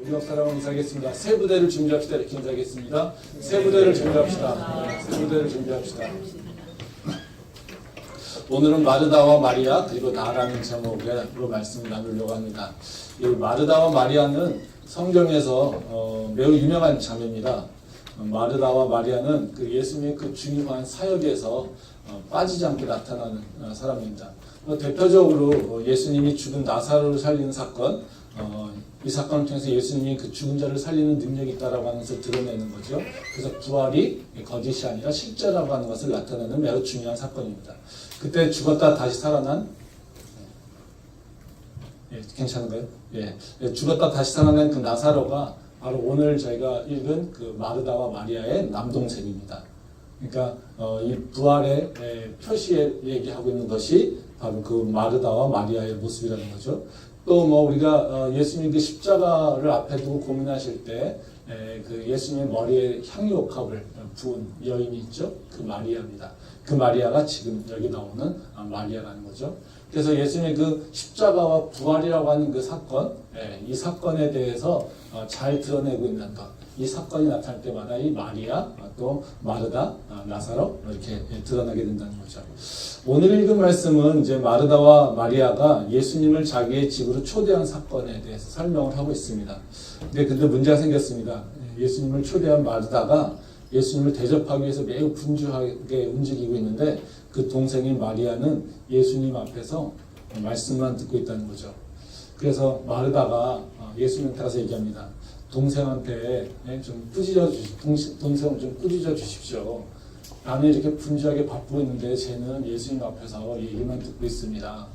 우리 역사라고 인사하겠습니다. 세 부대를 준비합시다. 이렇게 인사하겠습니다. 세 부대를 준비합시다. 세 부대를 준비합시다. 오늘은 마르다와 마리아 그리고 나라는 제목으로 말씀을 나누려고 합니다. 이 마르다와 마리아는 성경에서 매우 유명한 자매입니다. 마르다와 마리아는 그 예수님의 그 중요한 사역에서 빠지지 않고 나타나는 사람입니다. 대표적으로 예수님이 죽은 나사로를 살리는 사건, 이 사건을 통해서 예수님이 그 죽은 자를 살리는 능력이 있다라고 하는 것을 드러내는 거죠. 그래서 부활이 거짓이 아니라 실제라고 하는 것을 나타내는 매우 중요한 사건입니다. 그때 죽었다 다시 살아난, 괜찮은가요? 죽었다 다시 살아난 그 나사로가 바로 오늘 저희가 읽은 그 마르다와 마리아의 남동생입니다. 그러니까 이 부활의 표시에 얘기하고 있는 것이 바로 그 마르다와 마리아의 모습이라는 거죠. 또 우리가 예수님 그 십자가를 앞에 두고 고민하실 때 그 예수님의 머리에 향유옥합을 부은 여인이 있죠. 그 마리아입니다. 그 마리아가 지금 여기 나오는 마리아라는 거죠. 그래서 예수님의 그 십자가와 부활이라고 하는 그 사건, 이 사건에 대해서 잘 드러내고 있는 것. 이 사건이 나타날 때마다 이 마리아, 또 마르다, 나사로 이렇게 드러나게 된다는 거죠. 오늘 읽은 말씀은 이제 마르다와 마리아가 예수님을 자기의 집으로 초대한 사건에 대해서 설명을 하고 있습니다. 근데 문제가 생겼습니다. 예수님을 초대한 마르다가 예수님을 대접하기 위해서 매우 분주하게 움직이고 있는데 그 동생인 마리아는 예수님 앞에서 말씀만 듣고 있다는 거죠. 그래서 마르다가 예수님한테 가서 얘기합니다. 동생한테 좀 동생을 좀 꾸짖어 주십시오. 나는 이렇게 분주하게 바쁘고 있는데 쟤는 예수님 앞에서 얘기만 듣고 있습니다.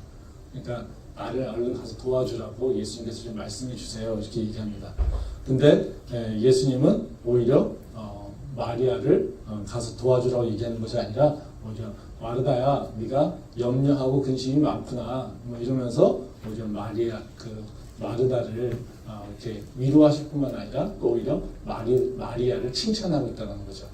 그러니까 나를 얼른 가서 도와주라고 예수님께서 좀 말씀해 주세요. 이렇게 얘기합니다. 근데 예수님은 오히려 마리아를 가서 도와주라고 얘기하는 것이 아니라 오히려 마르다야, 네가 염려하고 근심이 많구나 이러면서 오히려 마르다를 이렇게 위로하실 뿐만 아니라 또 오히려 마리아를 칭찬하고 있다는 거죠.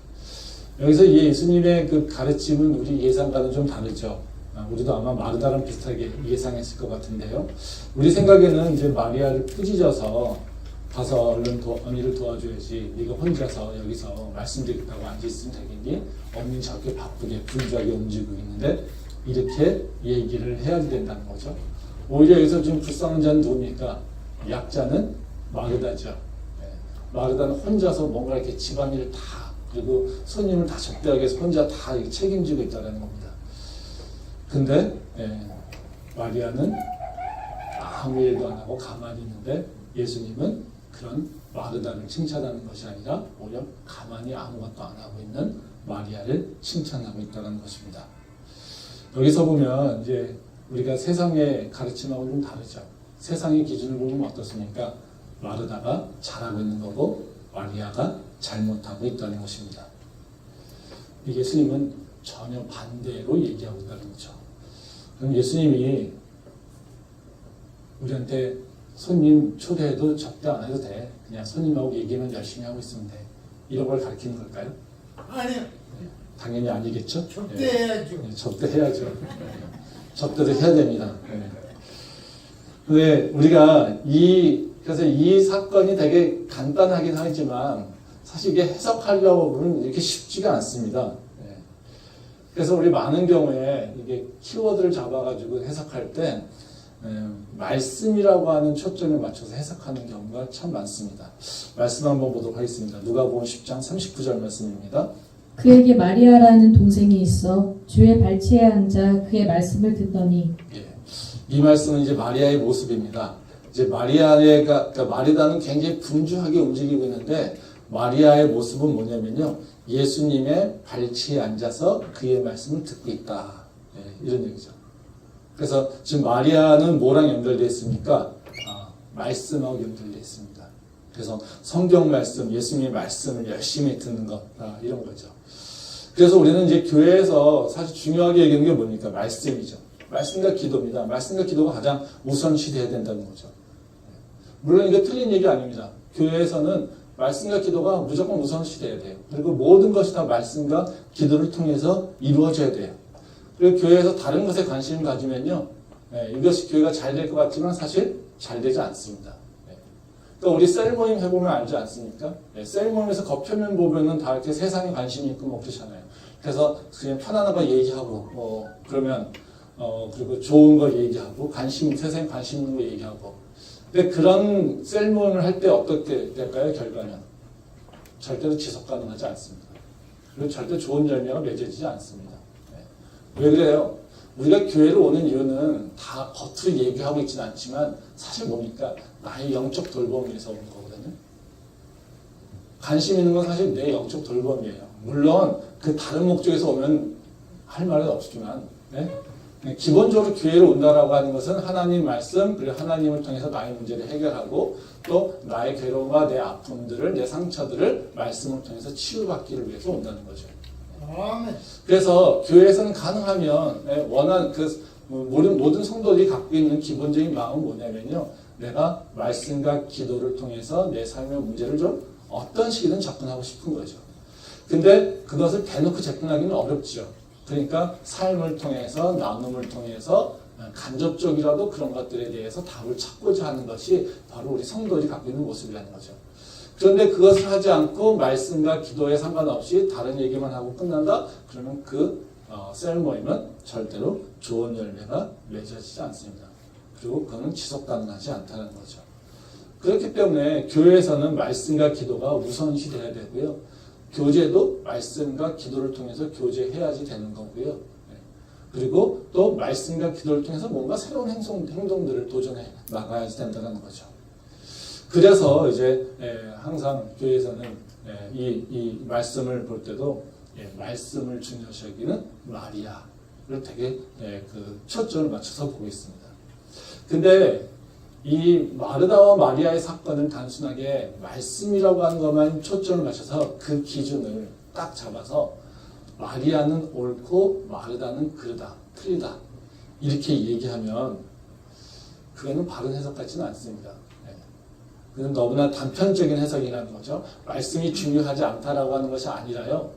여기서 예수님의 그 가르침은 우리 예상과는 좀 다르죠. 우리도 아마 마르다랑 비슷하게 예상했을 것 같은데요. 우리 생각에는 이제 마리아를 꾸짖어서 가서 얼른 언니를 도와줘야지. 네가 혼자서 여기서 말씀드리겠다고 앉아있으면 되겠니? 언니 저렇게 바쁘게 분주하게 움직이고 있는데 이렇게 얘기를 해야 된다는 거죠. 오히려 여기서 좀 불쌍한 자는 누굽니까? 약자는 마르다죠. 마르다는 혼자서 뭔가 이렇게 집안일을 다 그리고 손님을 다 접대하기 위해서 혼자 다 책임지고 있다는 겁니다. 근데 마리아는 아무 일도 안 하고 가만히 있는데 예수님은 그런 마르다를 칭찬하는 것이 아니라 오히려 가만히 아무것도 안 하고 있는 마리아를 칭찬하고 있다는 것입니다. 여기서 보면 이제 우리가 세상의 가르침하고 좀 다르죠. 세상의 기준을 보면 어떻습니까? 마르다가 잘하고 있는 거고 마리아가 잘못하고 있다는 것입니다. 예수님은 전혀 반대로 얘기하고 있다는 거죠. 그럼 예수님이 우리한테 손님 초대해도 접대 안 해도 돼. 그냥 손님하고 얘기만 열심히 하고 있으면 돼. 이런 걸 가르치는 걸까요? 아니요. 당연히 아니겠죠? 접대해야죠. 접대해야죠. 접대를 해야 됩니다. 근데 우리가 그래서 이 사건이 되게 간단하긴 하지만 사실 이게 해석하려고 보면 이렇게 쉽지가 않습니다. 그래서 우리 많은 경우에 이게 키워드를 잡아가지고 해석할 때 말씀이라고 하는 초점에 맞춰서 해석하는 경우가 참 많습니다. 말씀 한번 보도록 하겠습니다. 누가복음 10장 39절 말씀입니다. 그에게 마리아라는 동생이 있어 주의 발치에 앉아 그의 말씀을 듣더니 이 말씀은 이제 마리아의 모습입니다. 이제 그러니까 마리아는 굉장히 분주하게 움직이고 있는데 마리아의 모습은 뭐냐면요. 예수님의 발치에 앉아서 그의 말씀을 듣고 있다. 이런 얘기죠. 그래서 지금 마리아는 뭐랑 연결되어 있습니까? 말씀하고 연결되어 있습니다. 그래서 성경 말씀, 예수님의 말씀을 열심히 듣는 것, 이런 거죠. 그래서 우리는 이제 교회에서 사실 중요하게 얘기하는 게 뭡니까? 말씀이죠. 말씀과 기도입니다. 말씀과 기도가 가장 우선시돼야 된다는 거죠. 물론 이게 틀린 얘기 아닙니다. 교회에서는 말씀과 기도가 무조건 우선시돼야 돼요. 그리고 모든 것이 다 말씀과 기도를 통해서 이루어져야 돼요. 그리고 교회에서 다른 것에 관심을 가지면요, 이것이 교회가 잘 될 것 같지만 사실 잘 되지 않습니다. 그러니까 우리 셀 모임 해보면 알지 않습니까? 네, 셀 모임에서 겉표면 보면은 다 이렇게 세상에 관심이 있고 뭐 그렇잖아요. 그래서 그냥 편안한 거 얘기하고, 그러면, 그리고 좋은 거 얘기하고, 세상에 관심 있는 거 얘기하고. 근데 그런 셀 모임을 할 때 어떻게 될까요, 결과는? 절대로 지속 가능하지 않습니다. 그리고 절대 좋은 열매가 맺어지지 않습니다. 네. 왜 그래요? 우리가 교회를 오는 이유는 다 겉으로 얘기하고 있지는 않지만 사실 뭡니까? 나의 영적 돌봄을 위해서 오는 거거든요. 관심 있는 건 사실 내 영적 돌봄이에요. 물론 그 다른 목적에서 오면 할 말은 없지만 네? 기본적으로 교회를 온다라고 하는 것은 하나님 말씀 그리고 하나님을 통해서 나의 문제를 해결하고 또 나의 괴로움과 내 아픔들을 내 상처들을 말씀을 통해서 치유받기를 위해서 온다는 거죠. 아멘. 그래서 교회에서는 가능하면 원하는 모든 성도들이 갖고 있는 기본적인 마음은 뭐냐면요. 내가 말씀과 기도를 통해서 내 삶의 문제를 좀 어떤 식이든 접근하고 싶은 거죠. 근데 그것을 대놓고 접근하기는 어렵죠. 그러니까 삶을 통해서 나눔을 통해서 간접적이라도 그런 것들에 대해서 답을 찾고자 하는 것이 바로 우리 성도들이 갖고 있는 모습이라는 거죠. 그런데 그것을 하지 않고 말씀과 기도에 상관없이 다른 얘기만 하고 끝난다? 그러면 그 셀 모임은 절대로 좋은 열매가 맺어지지 않습니다. 그리고 그거는 지속 가능하지 않다는 거죠. 그렇기 때문에 교회에서는 말씀과 기도가 우선시 돼야 되고요. 교제도 말씀과 기도를 통해서 교제해야지 되는 거고요. 그리고 또 말씀과 기도를 통해서 뭔가 새로운 행동들을 도전해 나가야지 된다는 거죠. 그래서 이제 항상 교회에서는 이 말씀을 볼 때도 말씀을 중요시 여기는 마리아를 되게 그 초점을 맞춰서 보고 있습니다. 근데 이 마르다와 마리아의 사건은 단순하게 말씀이라고 하는 것만 초점을 맞춰서 그 기준을 딱 잡아서 마리아는 옳고 마르다는 그르다, 틀리다 이렇게 얘기하면 그거는 바른 해석 같지는 않습니다. 그건 너무나 단편적인 해석이라는 거죠. 말씀이 중요하지 않다라고 하는 것이 아니라요.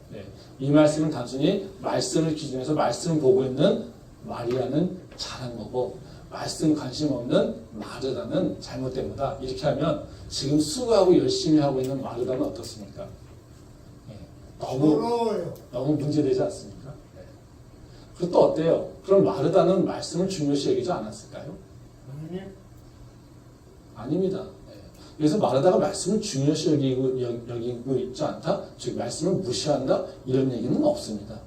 이 말씀은 단순히 말씀을 기준해서 말씀을 보고 있는 마리아는 잘한 거고 말씀 관심 없는 마르다는 잘못된 거다. 이렇게 하면 지금 수고하고 열심히 하고 있는 마르다는 어떻습니까? 너무 문제되지 않습니까? 그리고 또 어때요? 그럼 마르다는 말씀을 중요시 여기지 않았을까요? 아닙니다. 그래서 마르다가 말씀을 중요시 여기고 있지 않다? 즉 말씀을 무시한다? 이런 얘기는 없습니다.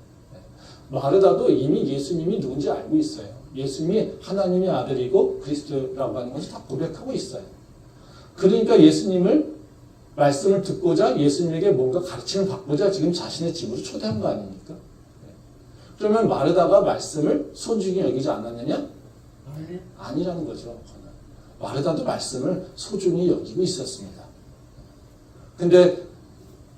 마르다도 이미 예수님이 누군지 알고 있어요. 예수님이 하나님의 아들이고 그리스도라고 하는 것을 다 고백하고 있어요. 그러니까 예수님을 말씀을 듣고자 예수님에게 뭔가 가르침을 받고자 지금 자신의 집으로 초대한 거 아닙니까? 그러면 마르다가 말씀을 소중히 여기지 않았느냐? 아니라는 거죠. 마르다도 말씀을 소중히 여기고 있었습니다. 근데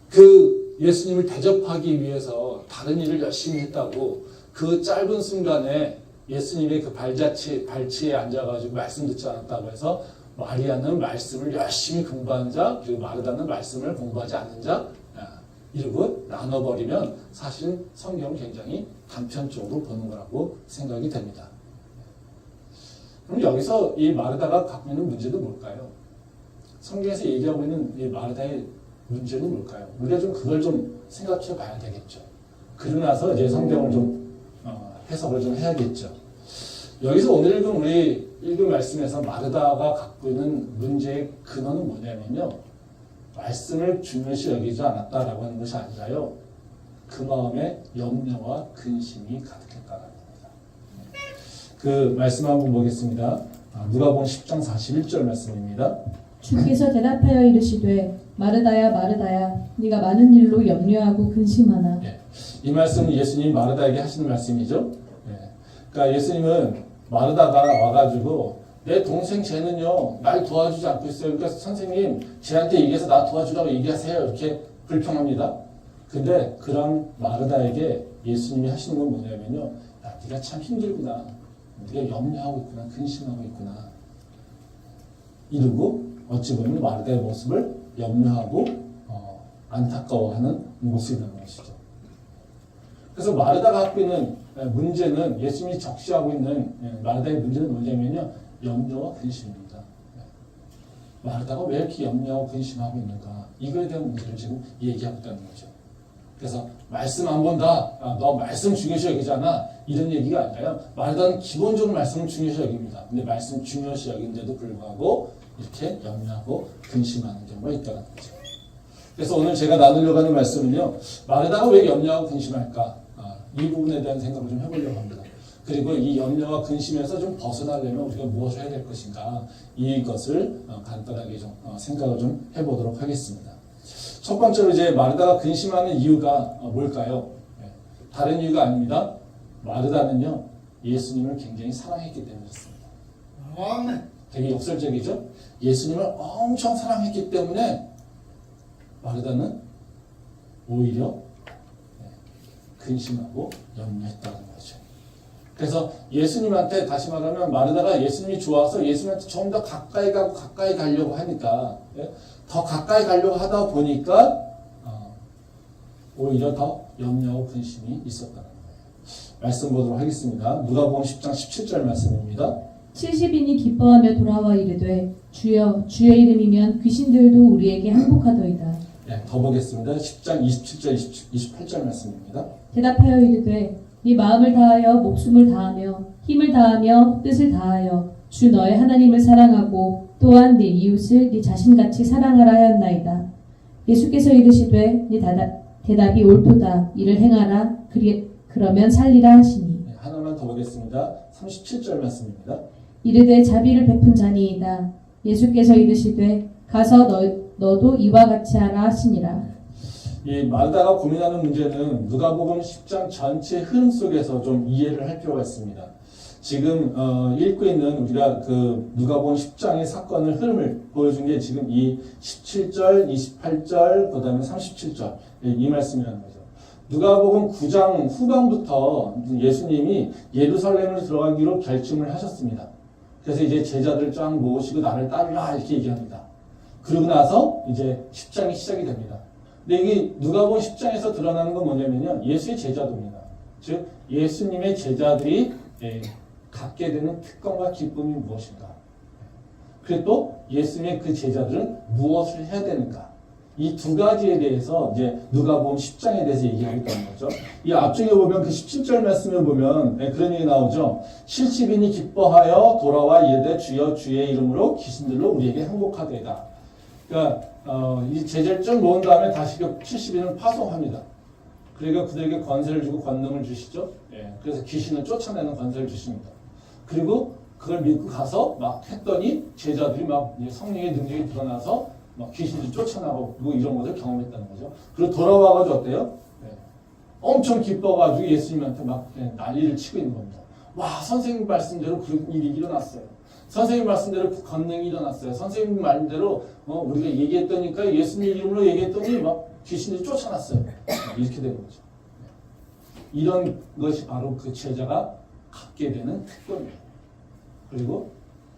그 예수님을 대접하기 위해서 다른 일을 열심히 했다고 그 짧은 순간에 예수님의 그 발치에 앉아가지고 말씀 듣지 않았다고 해서 마리아는 말씀을 열심히 공부하는 자, 그리고 마르다는 말씀을 공부하지 않는 자, 이러고 나눠버리면 사실 성경은 굉장히 단편적으로 보는 거라고 생각이 됩니다. 그럼 여기서 이 마르다가 갖고 있는 문제는 뭘까요? 성경에서 얘기하고 있는 이 마르다의 문제는 뭘까요? 우리가 좀 그걸 좀 생각해 봐야 되겠죠. 그러고 나서 이제 성경을 좀 해석을 좀 해야겠죠. 여기서 오늘 우리 읽은 말씀에서 마르다가 갖고 있는 문제의 근원은 뭐냐면요. 말씀을 중요시 여기지 않았다라고 하는 것이 아니라요. 그 마음에 염려와 근심이 가득했다라는 겁니다. 그 말씀 한번 보겠습니다. 누가복음 10장 41절 말씀입니다. 주께서 대답하여 이르시되 마르다야 마르다야 네가 많은 일로 염려하고 근심하나. 이 말씀은 예수님이 마르다에게 하시는 말씀이죠. 그러니까 예수님은 마르다가 와가지고 내 동생 쟤는요 날 도와주지 않고 있어요. 그러니까 선생님 쟤한테 얘기해서 나 도와주라고 얘기하세요. 이렇게 불평합니다. 근데 그런 마르다에게 예수님이 하시는 건 뭐냐면요. 야, 네가 참 힘들구나. 네가 염려하고 있구나. 근심하고 있구나. 이러고 어찌 보면 마르다의 모습을 염려하고 안타까워하는 모습이라는 것이죠. 그래서 마르다가 갖고 있는 문제는 예수님이 적시하고 있는 마르다의 문제는 뭐냐면요. 염려와 근심입니다. 마르다가 왜 이렇게 염려하고 근심하고 있는가? 이거에 대한 문제를 지금 얘기하고 있다는 거죠. 그래서 말씀 안 본다. 너 말씀 중요시 여기잖아. 이런 얘기가 아니라요. 마르다는 기본적으로 말씀을 중요시 여깁니다. 근데 말씀 중요시 여긴데도 불구하고 이렇게 염려하고 근심하는 경우가 있다는 거죠. 그래서 오늘 제가 나누려고 하는 말씀은요. 마르다가 왜 염려하고 근심할까? 이 부분에 대한 생각을 좀 해보려고 합니다. 그리고 이 염려와 근심에서 좀 벗어나려면 우리가 무엇을 해야 될 것인가? 이것을 간단하게 좀 생각을 좀 해보도록 하겠습니다. 첫 번째로 이제 마르다가 근심하는 이유가 뭘까요? 다른 이유가 아닙니다. 마르다는요, 예수님을 굉장히 사랑했기 때문에 그렇습니다. 되게 역설적이죠? 예수님을 엄청 사랑했기 때문에 마르다는 오히려 근심하고 염려했다는 거죠. 그래서 예수님한테 다시 말하면 마르다가 예수님이 좋아서 예수님한테 좀 더 가까이 가고 가까이 가려고 하니까 더 가까이 가려고 하다 보니까 오히려 더 염려하고 근심이 있었다는 거예요. 말씀 보도록 하겠습니다. 누가복음 10장 17절 말씀입니다. 70인이 기뻐하며 돌아와 이르되 주여 주의 이름이면 귀신들도 우리에게 항복하더이다. 네, 더 보겠습니다. 10장 27절 28절 말씀입니다. 대답하여 이르되 네 마음을 다하여 목숨을 다하며 힘을 다하며 뜻을 다하여 주 너의 하나님을 사랑하고 또한 네 이웃을 네 자신같이 사랑하라 하였나이다. 예수께서 이르시되 네 대답이 옳도다. 이를 행하라. 그러면 살리라 하시니. 네, 하나만 더 보겠습니다. 37절 말씀입니다. 이르되 자비를 베푼 자니이다. 예수께서 이르시되 가서 너도 이와 같이 하라 하시니라. 이 마르다가 고민하는 문제는 누가복음 10장 전체 흐름 속에서 좀 이해를 할 필요가 있습니다. 지금 읽고 있는 우리가 그 누가복음 10장의 사건의 흐름을 보여준 게 지금 이 17절, 28절, 그 다음에 37절 이 말씀이라는 거죠. 누가복음 9장 후반부터 예수님이 예루살렘을 들어가기로 결심을 하셨습니다. 그래서 이제 제자들을 쫙 모으시고 나를 따르라 이렇게 얘기합니다. 그러고 나서 이제 10장이 시작이 됩니다. 근데 이게 누가복음 10장에서 드러나는 건 뭐냐면요. 예수의 제자도입니다. 즉 예수님의 제자들이 갖게 되는 특권과 기쁨이 무엇인가. 그리고 또 예수님의 그 제자들은 무엇을 해야 되는가. 이 두 가지에 대해서 이제 누가복음 10장에 대해서 얘기하고 있다는 거죠. 이 앞쪽에 보면 그 17절 말씀을 보면 그런 얘기 나오죠. 70인이 기뻐하여 돌아와 이르되 주여 주의 이름으로 귀신들로 우리에게 항복하되이다. 그러니까 이 제자를 쭉 모은 다음에 다시 그 70인을 파송합니다. 그러니까 그들에게 권세를 주고 권능을 주시죠. 그래서 귀신을 쫓아내는 권세를 주십니다. 그리고 그걸 믿고 가서 막 했더니 제자들이 막 성령의 능력이 드러나서 막 귀신을 쫓아나고 이런 것을 경험했다는 거죠. 그리고 돌아와가지고 어때요? 엄청 기뻐가지고 예수님한테 막 난리를 치고 있는 겁니다. 와, 선생님 말씀대로 그런 일이 일어났어요. 선생님 말씀대로 그 권능이 일어났어요. 선생님 말대로 우리가 얘기했더니까 예수님 이름으로 얘기했더니 막 귀신들이 쫓아났어요. 이렇게 되는 거죠. 이런 것이 바로 그 제자가 갖게 되는 특권이에요. 그리고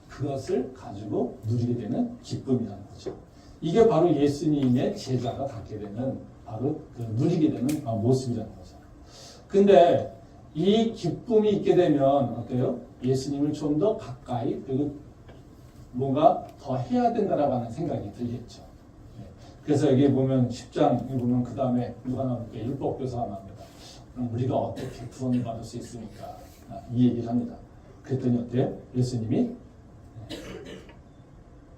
그것을 가지고 누리게 되는 기쁨이라는 거죠. 이게 바로 예수님의 제자가 갖게 되는 바로 그 누리게 되는 모습이라는 거죠. 근데 이 기쁨이 있게 되면 어때요? 예수님을 좀 더 가까이 그리고 뭔가 더 해야 된다라고 하는 생각이 들겠죠. 그래서 여기 보면 10장에 보면 그 다음에 누가 나오니까 율법교사가 나옵니다. 그럼 우리가 어떻게 구원을 받을 수 있습니까? 이 얘기를 합니다. 그랬더니 어때요? 예수님이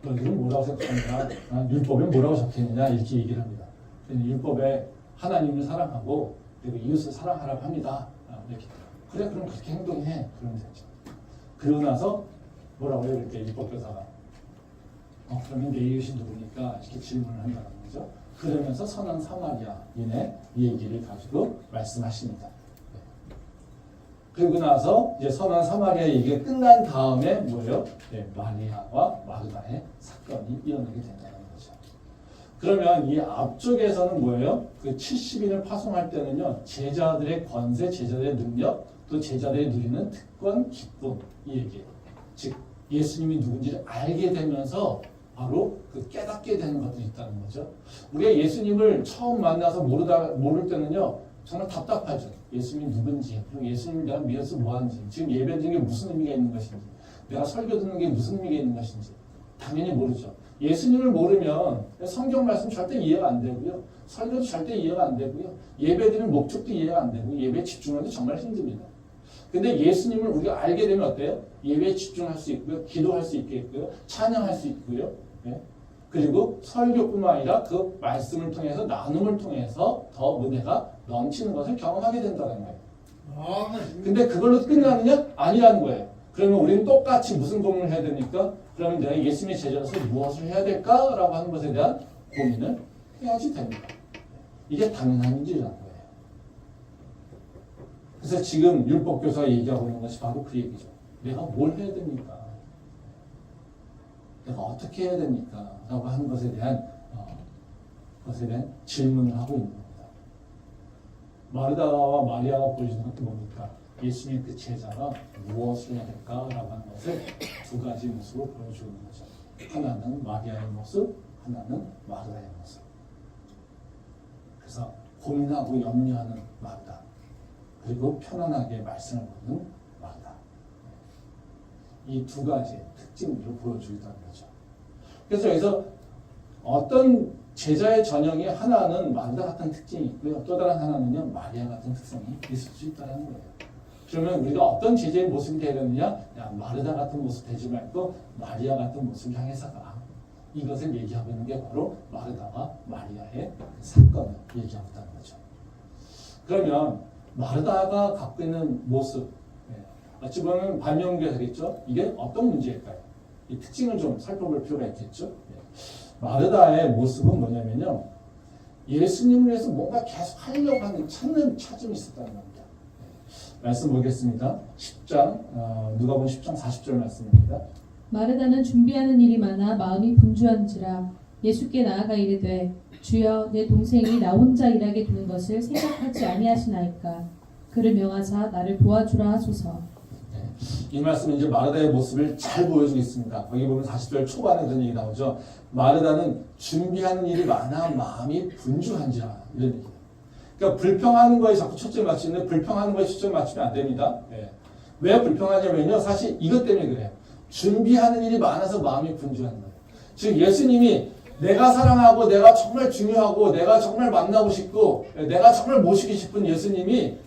너희들은 뭐라고 생각하느냐? 율법에 뭐라고 적혀있느냐? 이렇게 얘기를 합니다. 율법에 하나님을 사랑하고 그리고 이웃을 사랑하라고 합니다. 이렇게. 그래, 그럼 그렇게 행동해. 그러면 되죠. 그러고 나서 뭐라고 해요? 이렇게 율법교사가. 그러면 내 이웃이 누구니까? 이렇게 질문을 한다는 거죠. 그러면서 선한 사마리아인의 이 얘기를 가지고 말씀하십니다. 그리고 나서 이제 선한 사마리아 얘기가 끝난 다음에 뭐예요? 마리아와 마르다의 사건이 일어나게 된다는 거죠. 그러면 이 앞쪽에서는 뭐예요? 그 70인을 파송할 때는요, 제자들의 권세, 제자들의 능력, 또 제자들이 누리는 특권, 기쁨, 이 얘기예요. 즉, 예수님이 누군지를 알게 되면서 바로 그 깨닫게 되는 것들이 있다는 거죠. 우리가 예수님을 처음 만나서 모를 때는요, 정말 답답하죠. 예수님이 누군지, 그리고 예수님을 내가 믿어서 뭐 하는지, 지금 예배 드리는 게 무슨 의미가 있는 것인지, 내가 설교 듣는 게 무슨 의미가 있는 것인지, 당연히 모르죠. 예수님을 모르면 성경 말씀 절대 이해가 안 되고요. 설교도 절대 이해가 안 되고요. 예배드리는 목적도 이해가 안 되고 예배에 집중하기 정말 힘듭니다. 근데 예수님을 우리가 알게 되면 어때요? 예배에 집중할 수 있고요. 기도할 수 있겠고요. 찬양할 수 있고요. 예? 그리고 설교뿐만 아니라 그 말씀을 통해서 나눔을 통해서 더 은혜가 넘치는 것을 경험하게 된다는 거예요. 근데 그걸로 끝나느냐? 아니라는 거예요. 그러면 우리는 똑같이 무슨 고민을 해야 됩니까? 그러면 내가 예수님의 제자로서 무엇을 해야 될까라고 하는 것에 대한 고민을 해야지 됩니다. 이게 당연한 일이라는 거예요. 그래서 지금 율법교사가 얘기하고 있는 것이 바로 그 얘기죠. 내가 뭘 해야 됩니까? 내가 어떻게 해야 됩니까? 라고 하는 것에 대한 질문을 하고 있는 겁니다. 마르다와 마리아가 보여주는 것도 뭡니까? 예수님의 그 제자가 무엇을 해야 될까라고 하는 것을 두 가지 모습으로 보여주는 거죠. 하나는 마리아의 모습, 하나는 마르다의 모습. 그래서 고민하고 염려하는 마르다, 그리고 편안하게 말씀을 듣는 마르다. 이 두 가지 특징으로 보여주기도 하는 거죠. 그래서 여기서 어떤 제자의 전형이 하나는 마르다 같은 특징이 있고요. 또 다른 하나는요, 마리아 같은 특성이 있을 수 있다는 거예요. 그러면 우리가 어떤 제자의 모습이 되려느냐? 마르다 같은 모습 되지 말고 마리아 같은 모습을 향해서 가. 이것을 얘기하고 있는 게 바로 마르다와 마리아의 사건을 얘기하고 있다는 거죠. 그러면 마르다가 갖고 있는 모습, 어찌 보면 반면교사겠죠? 이게 어떤 문제일까요? 이 특징을 좀 살펴볼 필요가 있겠죠? 마르다의 모습은 뭐냐면요, 예수님을 위해서 뭔가 계속 하려고 하는 찾음이 있었다는 겁니다. 말씀 보겠습니다. 10장, 누가복음 10장 40절 말씀입니다. 마르다는 준비하는 일이 많아 마음이 분주한지라 예수께 나아가 이르되 주여 내 동생이 나 혼자 일하게 두는 것을 생각하지 아니하시나이까. 그를 명하사 나를 도와주라 하소서. 이 말씀은 이제 마르다의 모습을 잘 보여주고 있습니다. 거기 보면 40절 초반에 그런 얘기 나오죠. 마르다는 준비하는 일이 많아 마음이 분주한지라, 이런 얘기예요. 그러니까 불평하는 거에 자꾸 초점을 맞추는데 불평하는 거에 초점을 맞추면 안 됩니다. 왜 불평하냐면요, 사실 이것 때문에 그래요. 준비하는 일이 많아서 마음이 분주한 거예요. 즉 예수님이 내가 사랑하고 내가 정말 중요하고 내가 정말 만나고 싶고 내가 정말 모시고 싶은 예수님이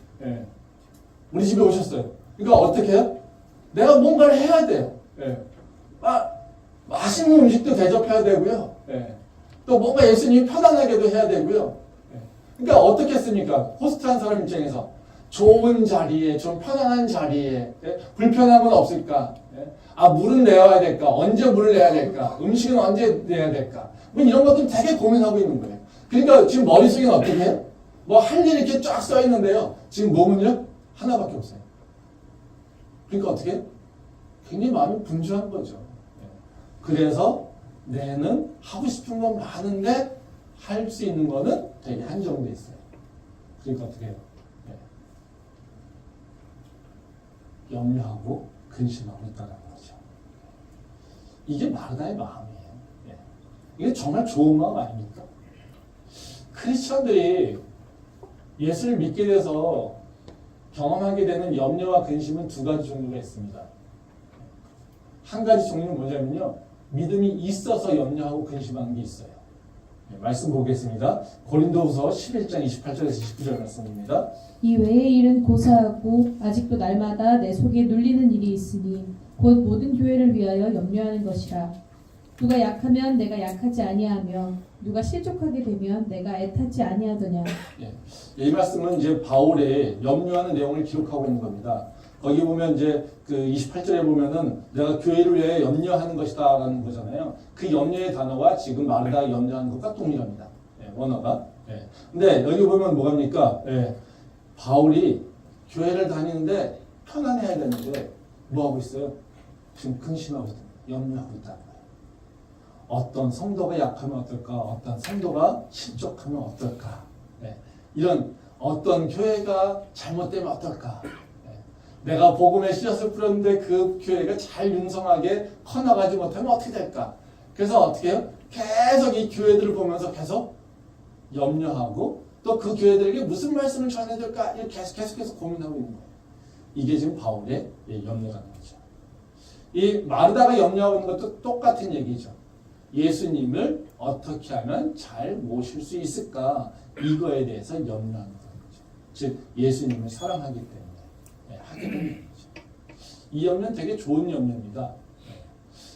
우리 집에 오셨어요. 그러니까 어떻게 해요? 내가 뭔가를 해야 돼요. 맛있는 음식도 대접해야 되고요. 또 뭔가 예수님이 편안하게도 해야 되고요. 그러니까 어떻게 했습니까? 호스트한 사람 입장에서 좋은 자리에, 좀 편안한 자리에 불편한 건 없을까? 물은 내야 될까? 언제 물을 내야 될까? 음식은 언제 내야 될까? 뭐 이런 것들 되게 고민하고 있는 거예요. 그러니까 지금 머릿속에는 어떻게 해요? 뭐 할 일이 이렇게 쫙 써 있는데요. 지금 몸은요? 하나밖에 없어요. 그러니까 어떻게 해요? 굉장히 마음이 분주한 거죠. 그래서 내는 하고 싶은 건 많은데 할 수 있는 거는 되게 한정돼 있어요. 그러니까 어떻게 해요? 염려하고 근심하고 있다는 거죠. 이게 마르다의 마음이에요. 이게 정말 좋은 마음 아닙니까? 크리스천들이 예수를 믿게 돼서 경험하게 되는 염려와 근심은 두 가지 종류가 있습니다. 한 가지 종류는 뭐냐면요, 믿음이 있어서 염려하고 근심하는 게 있어요. 말씀 보겠습니다. 고린도후서 11장 28절에서 29절 말씀입니다. 이 외의 일은 고사하고 아직도 날마다 내 속에 눌리는 일이 있으니 곧 모든 교회를 위하여 염려하는 것이라. 누가 약하면 내가 약하지 아니하며 누가 실족하게 되면 내가 애타지 아니하더냐. 이 말씀은 이제 바울의 염려하는 내용을 기록하고 있는 겁니다. 거기 보면 이제 그 28절에 보면은 내가 교회를 위해 염려하는 것이다라는 거잖아요. 그 염려의 단어가 지금 마르다가 염려하는 것과 동일합니다. 원어가. 근데 여기 보면 뭐합니까? 바울이 교회를 다니는데 편안해야 되는데 뭐 하고 있어요? 지금 근심하고 있다. 염려하고 있다는 거예요. 어떤 성도가 약하면 어떨까? 어떤 성도가 실족하면 어떨까? 이런 어떤 교회가 잘못되면 어떨까? 내가 복음의 씨앗을 뿌렸는데 그 교회가 잘 융성하게 커나가지 못하면 어떻게 될까? 그래서 어떻게 해요? 계속 이 교회들을 보면서 계속 염려하고 또 그 교회들에게 무슨 말씀을 전해야 될까? 이렇게 계속 고민하고 있는 거예요. 이게 지금 바울의 염려라는 거죠. 이 마르다가 염려하고 있는 것도 똑같은 얘기죠. 예수님을 어떻게 하면 잘 모실 수 있을까? 이거에 대해서 염려하는 거죠. 즉 예수님을 사랑하기 때문에 하게 되는 거죠. 이 염려는 되게 좋은 염려입니다.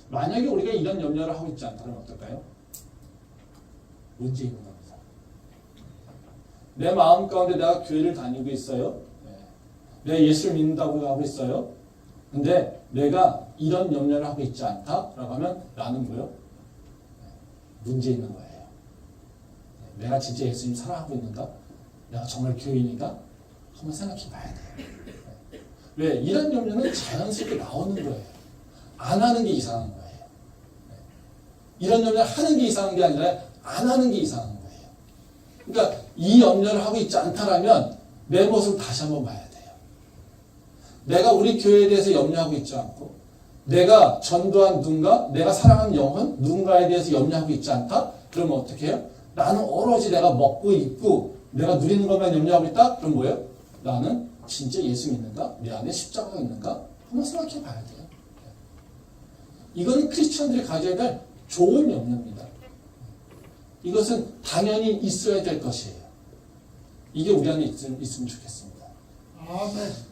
만약에 우리가 이런 염려를 하고 있지 않다면 어떨까요? 문제 있는 겁니다. 내 마음 가운데 내가 교회를 다니고 있어요. 내가 예수를 믿는다고 하고 있어요. 근데 내가 이런 염려를 하고 있지 않다라고 하면 나는 뭐요? 문제 있는 거예요. 내가 진짜 예수님 사랑하고 있는가? 내가 정말 교인인가? 한번 생각해 봐야 돼요. 왜? 이런 염려는 자연스럽게 나오는 거예요. 안 하는 게 이상한 거예요. 이런 염려를 하는 게 이상한 게 아니라 안 하는 게 이상한 거예요. 그러니까 이 염려를 하고 있지 않다라면 내 모습을 다시 한번 봐야 돼요. 내가 우리 교회에 대해서 염려하고 있지 않고 내가 전도한 누군가, 내가 사랑하는 영혼, 누군가에 대해서 염려하고 있지 않다? 그러면 어떻게 해요? 나는 오로지 내가 먹고 입고 내가 누리는 것만 염려하고 있다? 그럼 뭐예요? 나는 진짜 예수 믿는가? 내 안에 십자가가 있는가? 한번 생각해 봐야 돼요. 이거는 크리스천들이 가져야 될 좋은 염려입니다. 이것은 당연히 있어야 될 것이에요. 이게 우리 안에 있으면 좋겠습니다.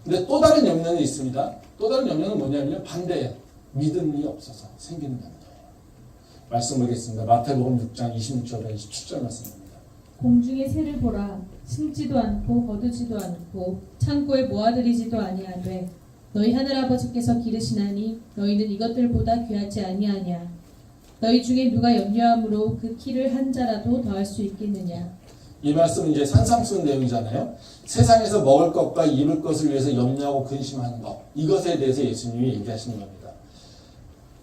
근데 또 다른 염려는 있습니다. 또 다른 염려는 뭐냐면요. 반대예요. 믿음이 없어서 생기는 염려예요. 말씀 보겠습니다. 마태복음 6장 26절에 27절 말씀입니다. 공중의 새를 보라. 심지도 않고 거두지도 않고 창고에 모아들이지도 아니하되 너희 하늘아버지께서 기르시나니 너희는 이것들보다 귀하지 아니하냐. 너희 중에 누가 염려함으로 그 키를 한 자라도 더할 수 있겠느냐. 이 말씀은 이제 산상수훈 내용이잖아요. 세상에서 먹을 것과 입을 것을 위해서 염려하고 근심하는 것. 이것에 대해서 예수님이 얘기하시는 겁니다.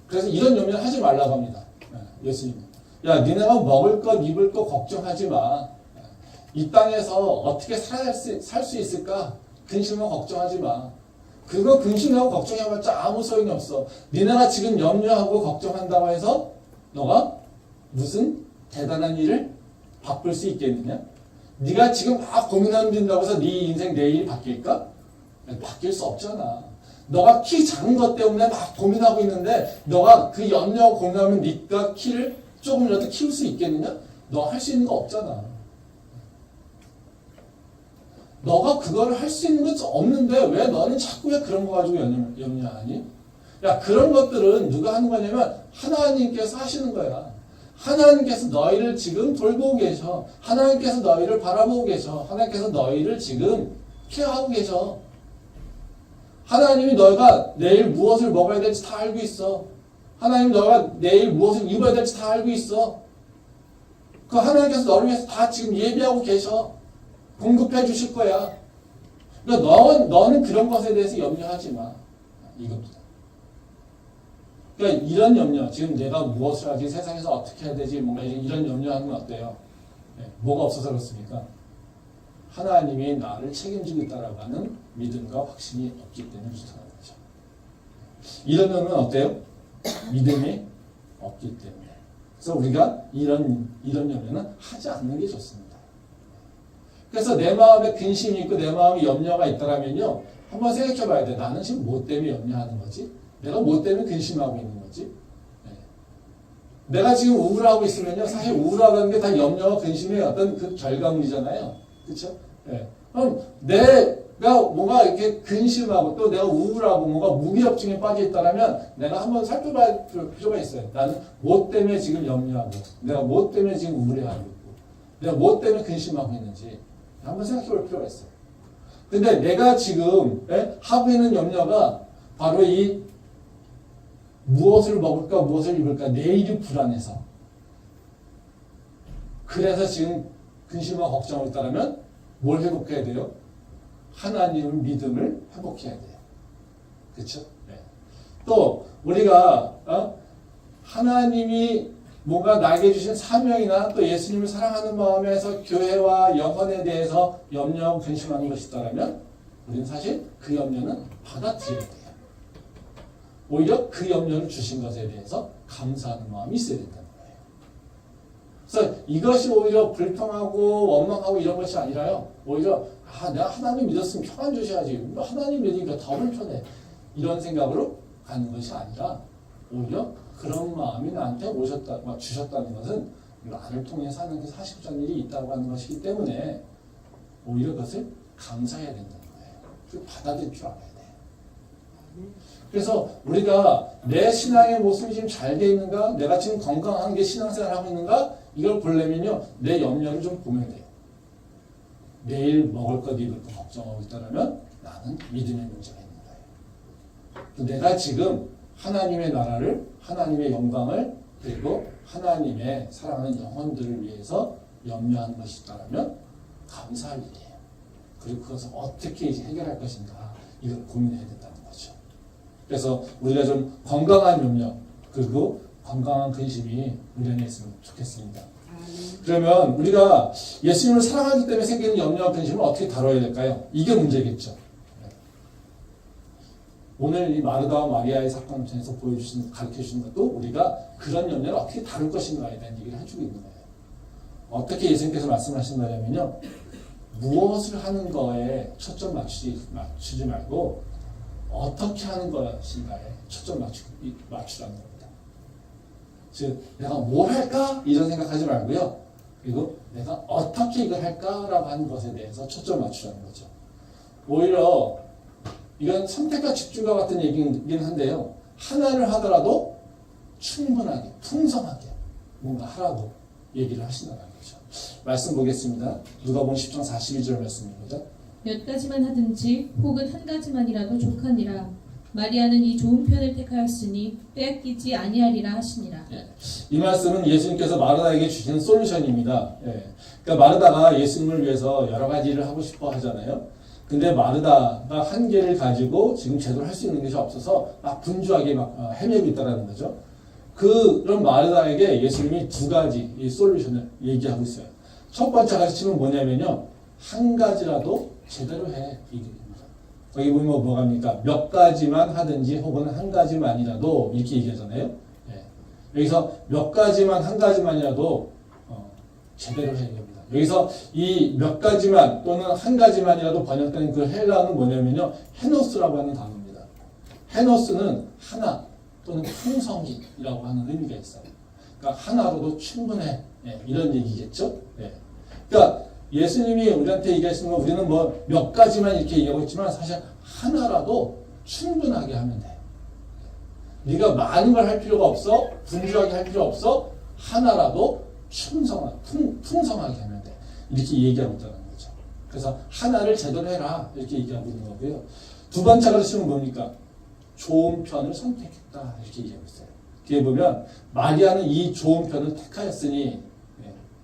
그래서 이런 염려를 하지 말라고 합니다. 예수님. 야, 니네가 먹을 것, 입을 것 걱정하지 마. 이 땅에서 어떻게 살 수 있을까? 근심하고 걱정하지 마. 그거 근심하고 걱정해봤자 아무 소용이 없어. 니네가 지금 염려하고 걱정한다고 해서 너가 무슨 대단한 일을 바꿀 수 있겠느냐? 네가 지금 막 고민한다고 해서 네 인생 내일이 바뀔까? 바뀔 수 없잖아. 너가 키 작은 것 때문에 막 고민하고 있는데 너가 그 염려하고 고민하면 네가 키를 조금이라도 키울 수 있겠느냐? 너 할 수 있는 거 없잖아. 너가 그거를 할 수 있는 건 없는데 왜 너는 자꾸 왜 그런 거 가지고 염려하니? 야, 그런 것들은 누가 하는 거냐면 하나님께서 하시는 거야. 하나님께서 너희를 지금 돌보고 계셔. 하나님께서 너희를 바라보고 계셔. 하나님께서 너희를 지금 케어하고 계셔. 하나님이 너희가 내일 무엇을 먹어야 될지 다 알고 있어. 하나님 너희가 내일 무엇을 입어야 될지 다 알고 있어. 그 하나님께서 너를 위해서 다 지금 예비하고 계셔. 공급해 주실 거야. 그러니까 너는 그런 것에 대해서 염려하지 마. 이겁니다. 그러니까 이런 염려, 지금 내가 무엇을 하지, 세상에서 어떻게 해야 되지, 뭔가 이런 염려하는 건 어때요? 뭐가 없어서 그렇습니까? 하나님이 나를 책임지고 있다라고 하는 믿음과 확신이 없기 때문에 그렇다는 거죠. 이런 염려는 어때요? 믿음이 없기 때문에. 그래서 우리가 이런 염려는 하지 않는 게 좋습니다. 그래서 내 마음에 근심이 있고 내 마음에 염려가 있다면요, 한번 생각해 봐야 돼. 나는 지금 뭐 때문에 염려하는 거지? 내가 뭐 때문에 근심하고 있는 거지? 내가 지금 우울하고 있으면요, 사실 우울하다는 게 다 염려와 근심의 어떤 그 결과물이잖아요. 그렇죠? 그럼 내가 뭔가 이렇게 근심하고 또 내가 우울하고 뭔가 무기력증에 빠져 있다면 내가 한번 살펴봐야 필요가 있어요. 나는 뭐 때문에 지금 염려하고, 내가 뭐 때문에 지금 우울해하고 있고, 내가 뭐 때문에 근심하고 있는지 한번 생각해 볼 필요가 있어요. 근데 내가 지금 하고 있는 염려가 바로 이 무엇을 먹을까, 무엇을 입을까, 내일이 불안해서. 그래서 지금 근심하고 걱정하고 있다면 뭘 회복해야 돼요? 하나님의 믿음을 회복해야 돼요. 그렇죠? 또 우리가 하나님이 뭔가 나에게 주신 사명이나 또 예수님을 사랑하는 마음에서 교회와 영혼에 대해서 염려하고 근심하는 것이 있다면 우리는 사실 그 염려는 받아들여야 돼요. 오히려 그 염려를 주신 것에 대해서 감사하는 마음이 있어야 된다는 거예요. 그래서 이것이 오히려 불평하고 원망하고 이런 것이 아니라요. 오히려 내가 하나님 믿었으면 평안 주셔야지. 하나님 믿으니까 더 불편해. 이런 생각으로 가는 것이 아니라 오히려 그런 마음이 나한테 주셨다는 것은 나를 통해서 하는 그 사실적인 일이 있다고 하는 것이기 때문에 오히려 그것을 감사해야 된다는 거예요. 그걸 받아들일 줄 알아야 돼요. 그래서 우리가 내 신앙의 모습이 지금 잘 돼 있는가, 내가 지금 건강한 게 신앙생활을 하고 있는가, 이걸 보려면요, 내 염려를 좀 보면 돼요. 내일 먹을 것, 입을 것 걱정하고 있다면 나는 믿음의 문제가 있는 거예요. 내가 지금 하나님의 나라를, 하나님의 영광을, 그리고 하나님의 사랑하는 영혼들을 위해서 염려하는 것이 있다면 감사할 일이에요. 그리고 그것을 어떻게 이제 해결할 것인가, 이걸 고민해야 된다는 거죠. 그래서 우리가 좀 건강한 염려, 그리고 건강한 근심이 우리 안에 있으면 좋겠습니다. 그러면 우리가 예수님을 사랑하기 때문에 생기는 염려와 근심을 어떻게 다뤄야 될까요? 이게 문제겠죠. 오늘 이 마르다와 마리아의 사건을 통해서 가르쳐주시는 것도 우리가 그런 염려를 어떻게 다룰 것인가에 대한 얘기를 해주고 있는 거예요. 어떻게 예수님께서 말씀하신 거냐면요, 무엇을 하는 거에 초점 맞추지 말고 어떻게 하는 것인가에 초점 맞추라는 겁니다. 즉 내가 뭘 할까? 이런 생각하지 말고요. 그리고 내가 어떻게 이걸 할까라고 하는 것에 대해서 초점 맞추라는 거죠. 오히려 이건 선택과 집중과 같은 얘기긴 한데요. 하나를 하더라도 충분하게, 풍성하게 뭔가 하라고 얘기를 하신다는 거죠. 말씀 보겠습니다. 누가복음 10장 42절 말씀입니다. 몇 가지만 하든지 혹은 한 가지만이라도 족하니라. 마리아는 이 좋은 편을 택하였으니 빼앗기지 아니하리라 하시니라. 예. 이 말씀은 예수님께서 마르다에게 주시는 솔루션입니다. 예. 그러니까 마르다가 예수님을 위해서 여러 가지 일을 하고 싶어 하잖아요. 근데 마르다가 한계를 가지고 지금 제대로 할 수 있는 것이 없어서 막 분주하게 헤매고 있다는 거죠. 그런 마르다에게 예수님이 두 가지 이 솔루션을 얘기하고 있어요. 첫 번째 가르침은 뭐냐면요, 한 가지라도 제대로 해, 이겁니다. 거기 보면 뭐갑니까? 몇 가지만 하든지 혹은 한 가지만이라도 이렇게 얘기하잖아요. 예. 여기서 몇 가지만 한 가지만이라도 제대로 해, 이겁니다. 여기서 이 몇 가지만 또는 한 가지만이라도 번역되는 그 헬라어는 뭐냐면요, 헤노스라고 하는 단어입니다. 헤노스는 하나 또는 풍성이라고 하는 의미가 있어요. 그러니까 하나로도 충분해, 예, 이런 얘기겠죠. 예. 그러니까 예수님이 우리한테 얘기하시는 건 우리는 뭐 몇 가지만 이렇게 얘기하고 있지만 사실 하나라도 충분하게 하면 돼. 네가 많은 걸 할 필요가 없어, 분주하게 할 필요 없어, 하나라도 풍성하게 하면 돼. 이렇게 얘기하고 있다는 거죠. 그래서 하나를 제대로 해라, 이렇게 얘기하고 있는 거고요. 두 번째 가르침은 뭡니까? 좋은 편을 선택했다, 이렇게 얘기하고 있어요. 뒤에 보면 마리아는 이 좋은 편을 택하였으니,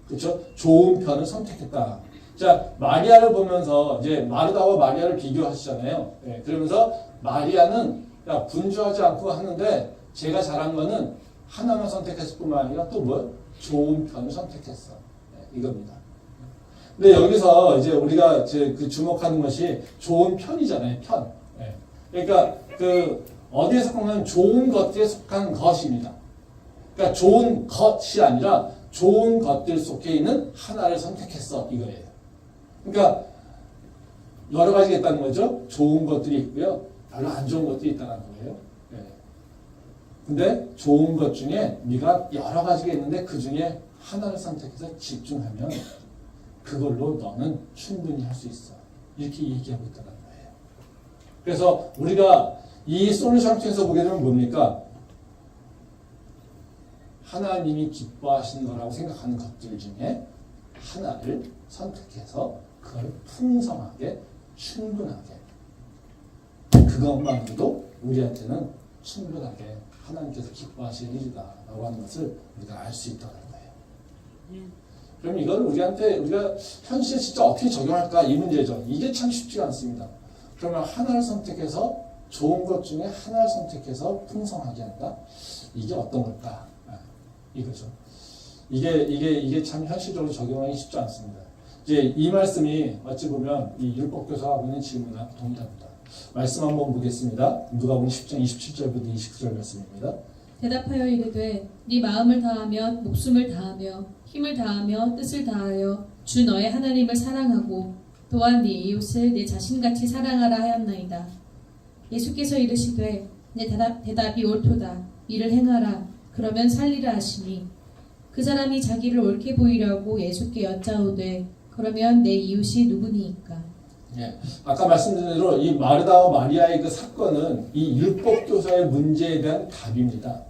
그렇죠? 좋은 편을 선택했다. 자, 마리아를 보면서 이제 마르다와 마리아를 비교하시잖아요. 그러면서 마리아는 야, 분주하지 않고 하는데 제가 잘한 거는 하나만 선택했을 뿐만 아니라 또 뭐? 좋은 편을 선택했어. 이겁니다. 근데 여기서 이제 우리가 이제 그 주목하는 것이 좋은 편이잖아요. 편. 그러니까 그 어디에 속하면 좋은 것들에 속한 것입니다. 그러니까 좋은 것이 아니라 좋은 것들 속에 있는 하나를 선택했어, 이거예요. 그러니까 여러 가지가 있다는 거죠. 좋은 것들이 있고요, 별로 안 좋은 것들이 있다는 거예요. 근데 좋은 것 중에 네가 여러 가지가 있는데 그 중에 하나를 선택해서 집중하면 그걸로 너는 충분히 할 수 있어. 이렇게 얘기하고 있다는 거예요. 그래서 우리가 이 솔루션을 통해서 보게 되면 뭡니까? 하나님이 기뻐하시는 거라고 생각하는 것들 중에 하나를 선택해서 그걸 풍성하게, 충분하게, 그것만으로도 우리한테는 충분하게 하나님께서 기뻐하시는 일이다라고 하는 것을 우리가 알 수 있다는 거예요. 그럼 이걸 우리가 현실에 진짜 어떻게 적용할까, 이 문제죠. 이게 참 쉽지가 않습니다. 그러면 하나를 선택해서, 좋은 것 중에 하나를 선택해서 풍성하게 한다? 이게 어떤 걸까? 이거죠. 이게 참 현실적으로 적용하기 쉽지 않습니다. 이제 이 말씀이 어찌 보면 이 율법교사가 하고 있는 질문과 동일합니다. 말씀 한번 보겠습니다. 누가복음 10장 27절부터 29절 말씀입니다. 대답하여 이르되 네 마음을 다하며 목숨을 다하며 힘을 다하며 뜻을 다하여 주 너의 하나님을 사랑하고 또한 네 이웃을 내 자신같이 사랑하라 하였나이다. 예수께서 이르시되 내 대답이 옳도다. 이를 행하라. 그러면 살리라 하시니 그 사람이 자기를 옳게 보이려고 예수께 여짜오되 그러면 내 이웃이 누구니이까? 예, 아까 말씀드린 대로 이 마르다와 마리아의 그 사건은 이 율법교사의 문제에 대한 답입니다.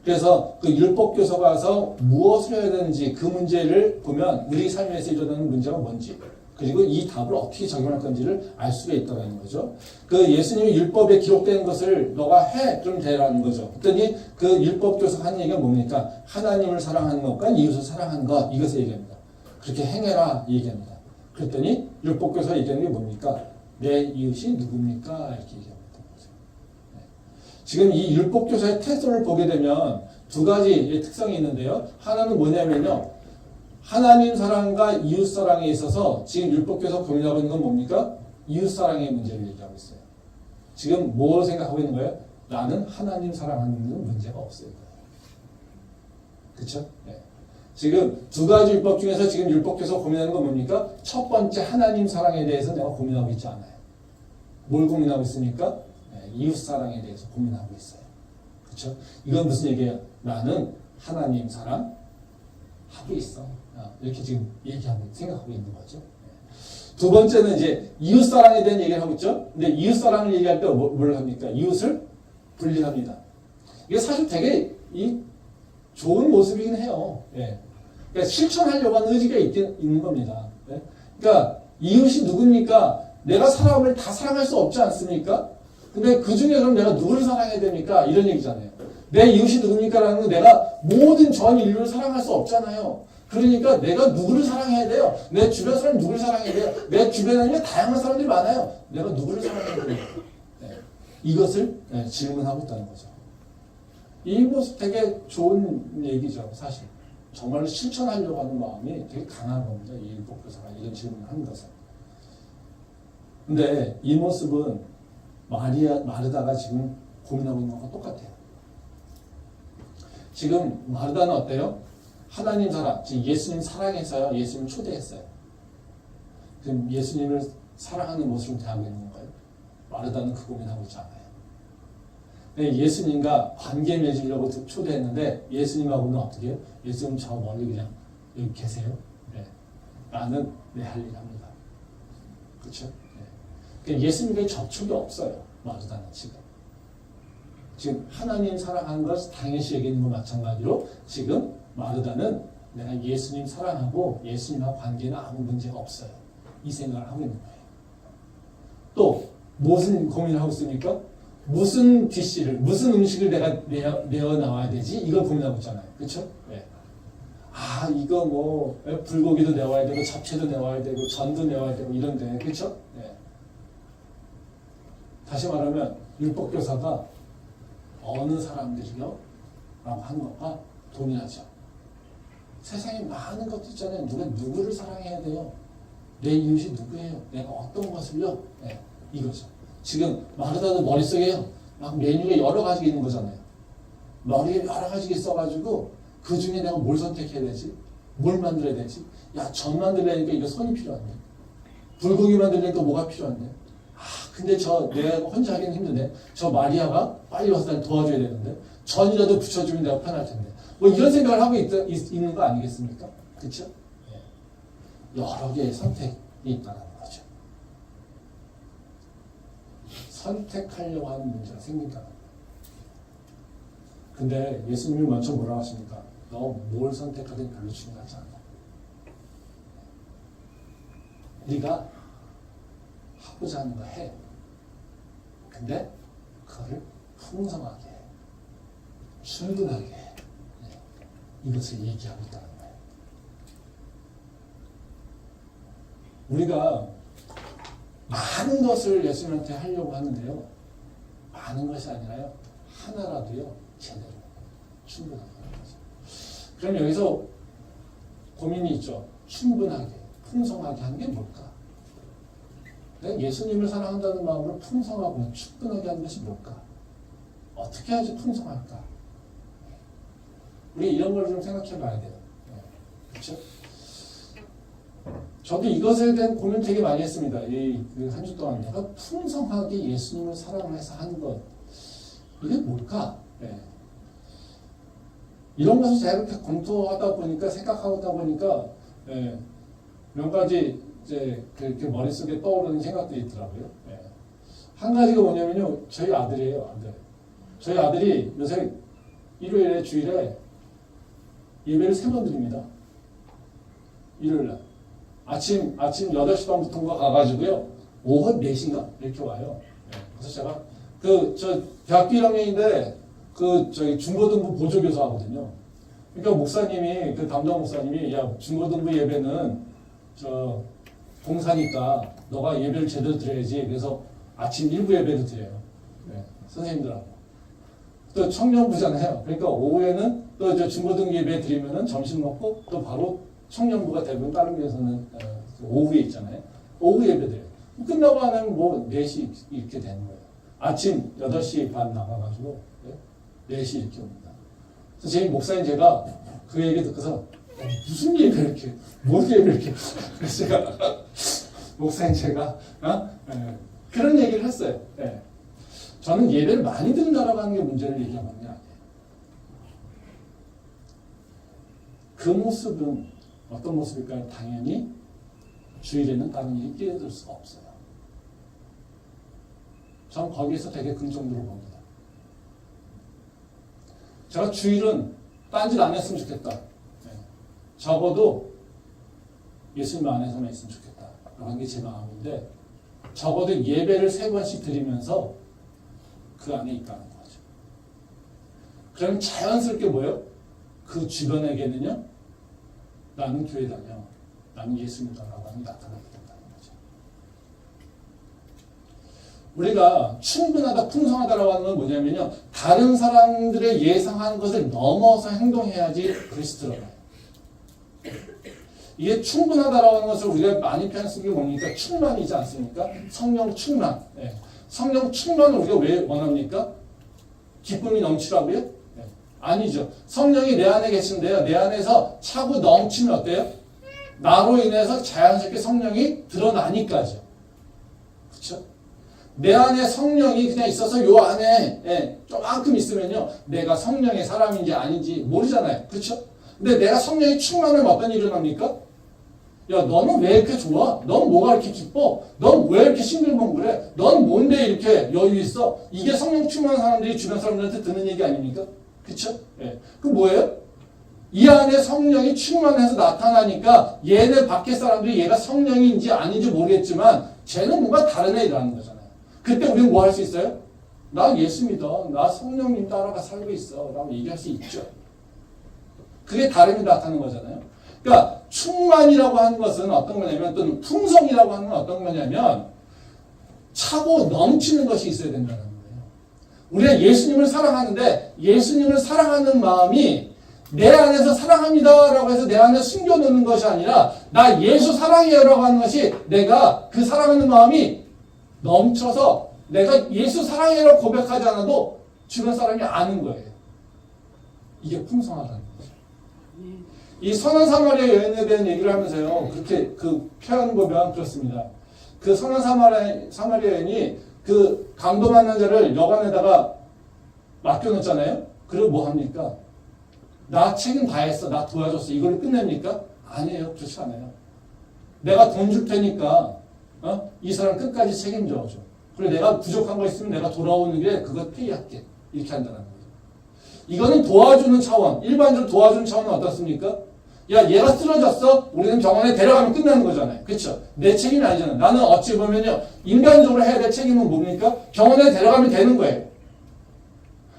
그래서 그 율법교사가 가서 무엇을 해야 되는지 그 문제를 보면 우리 삶에서 일어나는 문제가 뭔지 그리고 이 답을 어떻게 적용할 건지를 알 수가 있다는 거죠. 그 예수님이 율법에 기록된 것을 너가 해 그럼 되라는 거죠. 그랬더니 그 율법교사가 하는 얘기가 뭡니까? 하나님을 사랑하는 것과 이웃을 사랑하는 것 이것을 얘기합니다. 그렇게 행해라 이 얘기합니다. 그랬더니 율법교사가 얘기하는 게 뭡니까? 내 이웃이 누굽니까? 이렇게 얘기합니다. 네. 지금 이 율법교사의 태도를 보게 되면 두 가지의 특성이 있는데요. 하나는 뭐냐면요. 하나님 사랑과 이웃 사랑에 있어서 지금 율법교사 고민하고 있는 건 뭡니까? 이웃 사랑의 문제를 얘기하고 있어요. 지금 뭘 생각하고 있는 거예요? 나는 하나님 사랑하는 문제가 없어요. 그렇죠? 네. 지금 두 가지 율법 중에서 지금 율법교사 고민하는 건 뭡니까? 첫 번째 하나님 사랑에 대해서 내가 고민하고 있지 않아요. 뭘 고민하고 있습니까? 네, 이웃 사랑에 대해서 고민하고 있어요. 그렇죠? 이건 무슨 얘기예요? 나는 하나님 사랑 하고 있어. 이렇게 지금 얘기하고 생각하고 있는 거죠. 두 번째는 이제 이웃 사랑에 대한 얘기를 하고 있죠. 근데 이웃 사랑을 얘기할 때 뭘 합니까? 이웃을 분리합니다. 이게 사실 되게 좋은 모습이긴 해요. 예. 그러니까 실천하려고 하는 의지가 있는 겁니다. 예? 그러니까 이웃이 누굽니까? 내가 사람을 다 사랑할 수 없지 않습니까? 근데 그 중에 그럼 내가 누구를 사랑해야 됩니까? 이런 얘기잖아요. 내 이웃이 누굽니까? 라는 건 내가 모든 전 인류를 사랑할 수 없잖아요. 그러니까 내가 누구를 사랑해야 돼요? 내 주변 사람 누구를 사랑해야 돼요? 내 주변에는 다양한 사람들이 많아요. 내가 누구를 사랑해야 돼요? 네. 이것을 질문하고 있다는 거죠. 이 모습 되게 좋은 얘기죠, 사실. 정말로 실천하려고 하는 마음이 되게 강한 겁니다. 이 율법교사가 이런 질문을 하는 것은. 근데 이 모습은 마르다가 지금 고민하고 있는 것과 똑같아요. 지금 마르다는 어때요? 하나님 사랑, 지금 예수님 사랑해서요. 예수님 초대했어요. 그럼 예수님을 사랑하는 모습을 대하고 있는 거예요. 마르다는 그 고민하고 있지 않아요. 예수님과 관계 맺으려고 초대했는데 예수님하고는 어떻게 해요? 예수님 저 멀리 그냥 여기 계세요. 네. 나는 내 할 일 합니다. 그렇죠? 네. 그러니까 예수님과의 접촉이 없어요. 마르다는 지금 하나님 사랑하는 것 당연시 여기는 것 마찬가지로 지금 마르다는 내가 예수님 사랑하고 예수님과 관계는 아무 문제가 없어요. 이 생각을 하고 있는 거예요. 또 무슨 고민을 하고 있습니까? 무슨 무슨 음식을 내가 내어 나와야 되지? 이걸 고민하고 있잖아요. 그렇죠? 네. 이거 뭐 불고기도 내와야 되고 잡채도 내와야 되고 전도 내와야 되고 이런데 그렇죠? 네. 다시 말하면 율법교사가 어느 사람들이요? 라고 하는 것과 동일하죠. 세상에 많은 것도 있잖아요. 누가 누구를 사랑해야 돼요? 내 이웃이 누구예요? 내가 어떤 것을요? 네, 이거죠. 지금 마르다도 머릿속에 막 메뉴가 여러 가지가 있는 거잖아요. 머리에 여러 가지가 있어가지고 그 중에 내가 뭘 선택해야 되지? 뭘 만들어야 되지? 야, 전 만들려니까 이거 손이 필요한데. 불고기 만들려니까 뭐가 필요한데. 근데 내가 혼자 하기는 힘든데 저 마리아가 빨리 와서 날 도와줘야 되는데 전이라도 붙여주면 내가 편할 텐데 뭐 이런 생각을 하고 있는 거 아니겠습니까? 그렇죠? 네. 여러 개의 선택이 있다는 거죠. 선택하려고 하는 문제가 생긴다는 거예요. 근데 예수님이 먼저 뭐라고 하십니까? 너 뭘 선택하든 별로 중요하지 않아. 네가 하고자 하는 거 해. 근데 그거를 풍성하게 해. 충분하게 해. 네. 이것을 얘기하고 있다는 거예요. 우리가 많은 것을 예수님한테 하려고 하는데요. 많은 것이 아니라요. 하나라도요. 제대로 충분하게 하는 거죠. 그럼 여기서 고민이 있죠. 충분하게, 풍성하게 하는 게 뭘까? 내가 예수님을 사랑한다는 마음으로 풍성하고 충분하게 하는 것이 뭘까? 어떻게 해야지 풍성할까? 우리 이런 걸 좀 생각해 봐야 돼요. 그렇죠? 저도 이것에 대한 고민 되게 많이 했습니다. 한 주 동안 내가 풍성하게 예수님을 사랑해서 하는 것 이게 뭘까? 예. 이런 것을 제가 이렇게 검토하다 보니까, 생각하다 보니까, 예, 몇 가지 이제 그렇게 머릿속에 떠오르는 생각들이 있더라고요. 예. 한 가지가 뭐냐면요, 저희 아들이에요, 아들. 저희 아들이 요새 일요일에 주일에 예배를 3번 드립니다. 일요일날. 아침 8시 반부터인가 가가지고요, 오후 4시인가? 이렇게 와요. 예. 그래서 제가, 대학교 1학년인데, 저기 중고등부 보조교사 하거든요. 그러니까 목사님이, 담당 목사님이, 야, 중고등부 예배는, 봉사니까, 너가 예배를 제대로 드려야지. 그래서 아침 1부 예배를 드려요. 네, 선생님들하고. 또 청년부잖아요. 그러니까 오후에는 또 중고등부 예배 드리면은 점심 먹고 또 바로 청년부가 대부분 다른 교회에서는 오후에 있잖아요. 오후 예배 드려요. 끝나고 하면 뭐 4시 이렇게 되는 거예요. 아침 8시 반 나가가지고 4시 이렇게 옵니다. 그래서 제 목사님 제가 그 얘기 듣고서 무슨 예배 이렇게, 뭔 예배 이렇게. 그래서 제가 목사님 제가 그런 얘기를 했어요. 네. 저는 예배를 많이 드린다라고 하는 게 문제를 얘기하는 게 아니에요. 그 모습은 어떤 모습일까요? 당연히 주일에는 다른 일이 끼어들 수가 없어요. 전 거기에서 되게 긍정적으로 봅니다. 제가 주일은 딴짓 안 했으면 좋겠다. 네. 적어도 예수님 안에서만 있으면 좋겠다. 그런 게 제 마음인데, 적어도 예배를 3번씩 드리면서 그 안에 있다는 거죠. 그럼 자연스럽게 뭐예요? 그 주변에게는요, 나는 교회 다녀, 나는 예수님이다라고 하는 게 나타나게 된다는 거죠. 우리가 충분하다, 풍성하다라고 하는 건 뭐냐면요, 다른 사람들의 예상하는 것을 넘어서 행동해야지 그리스도라고 해요. 이게 충분하다라고 하는 것을 우리가 많이 표현 쓰는 게 뭡니까? 충만이지 않습니까? 성령 충만. 네. 성령 충만을 우리가 왜 원합니까? 기쁨이 넘치라고요? 네. 아니죠. 성령이 내 안에 계신데요. 내 안에서 차고 넘치면 어때요? 나로 인해서 자연스럽게 성령이 드러나니까죠. 그렇죠? 내 안에 성령이 그냥 있어서 요 안에 조금만큼 있으면요, 내가 성령의 사람인지 아닌지 모르잖아요. 그렇죠? 근데 내가 성령이 충만하면 어떤 일이 일어납니까? 야, 너는 왜 이렇게 좋아? 넌 뭐가 이렇게 기뻐? 넌 왜 이렇게 싱글벙글해? 넌 뭔데 이렇게 여유 있어? 이게 성령 충만한 사람들이 주변 사람들한테 듣는 얘기 아닙니까? 그쵸? 예. 그 뭐예요? 이 안에 성령이 충만해서 나타나니까 얘네 밖에 사람들이 얘가 성령인지 아닌지 모르겠지만 쟤는 뭔가 다른 애라는 거잖아요. 그때 우리는 뭐 할 수 있어요? 나 예수 믿어. 나 성령님 따라가 살고 있어. 라고 얘기할 수 있죠. 그게 다름이 나타나는 거잖아요. 그러니까 충만이라고 하는 것은 어떤 거냐면, 또는 풍성이라고 하는 건 어떤 거냐면 차고 넘치는 것이 있어야 된다는 거예요. 우리가 예수님을 사랑하는데 예수님을 사랑하는 마음이 내 안에서 사랑합니다라고 해서 내 안에 숨겨놓는 것이 아니라 나 예수 사랑해요라고 하는 것이 내가 그 사랑하는 마음이 넘쳐서 내가 예수 사랑해요라고 고백하지 않아도 주변 사람이 아는 거예요. 이게 풍성하다는 거죠. 이 선한 사마리아 여인에 대한 얘기를 하면서요, 그렇게 그 표현을 보면 그렇습니다. 그 선한 사마리아 여인이 그 강도 만난 자를 여관에다가 맡겨놓잖아요. 그리고 뭐 합니까? 나 책임 다 했어. 나 도와줬어. 이걸로 끝냅니까? 아니에요. 그렇지 않아요. 내가 돈 줄 테니까 이 사람 끝까지 책임져줘. 그리고 내가 부족한 거 있으면 내가 돌아오는 게 그거 페이할게. 이렇게 한다는 거예요. 이거는 도와주는 차원, 일반적으로 도와주는 차원은 어떻습니까? 야, 얘가 쓰러졌어? 우리는 병원에 데려가면 끝나는 거잖아요. 그렇죠? 내 책임이 아니잖아요. 나는 어찌 보면요, 인간적으로 해야 될 책임은 뭡니까? 병원에 데려가면 되는 거예요.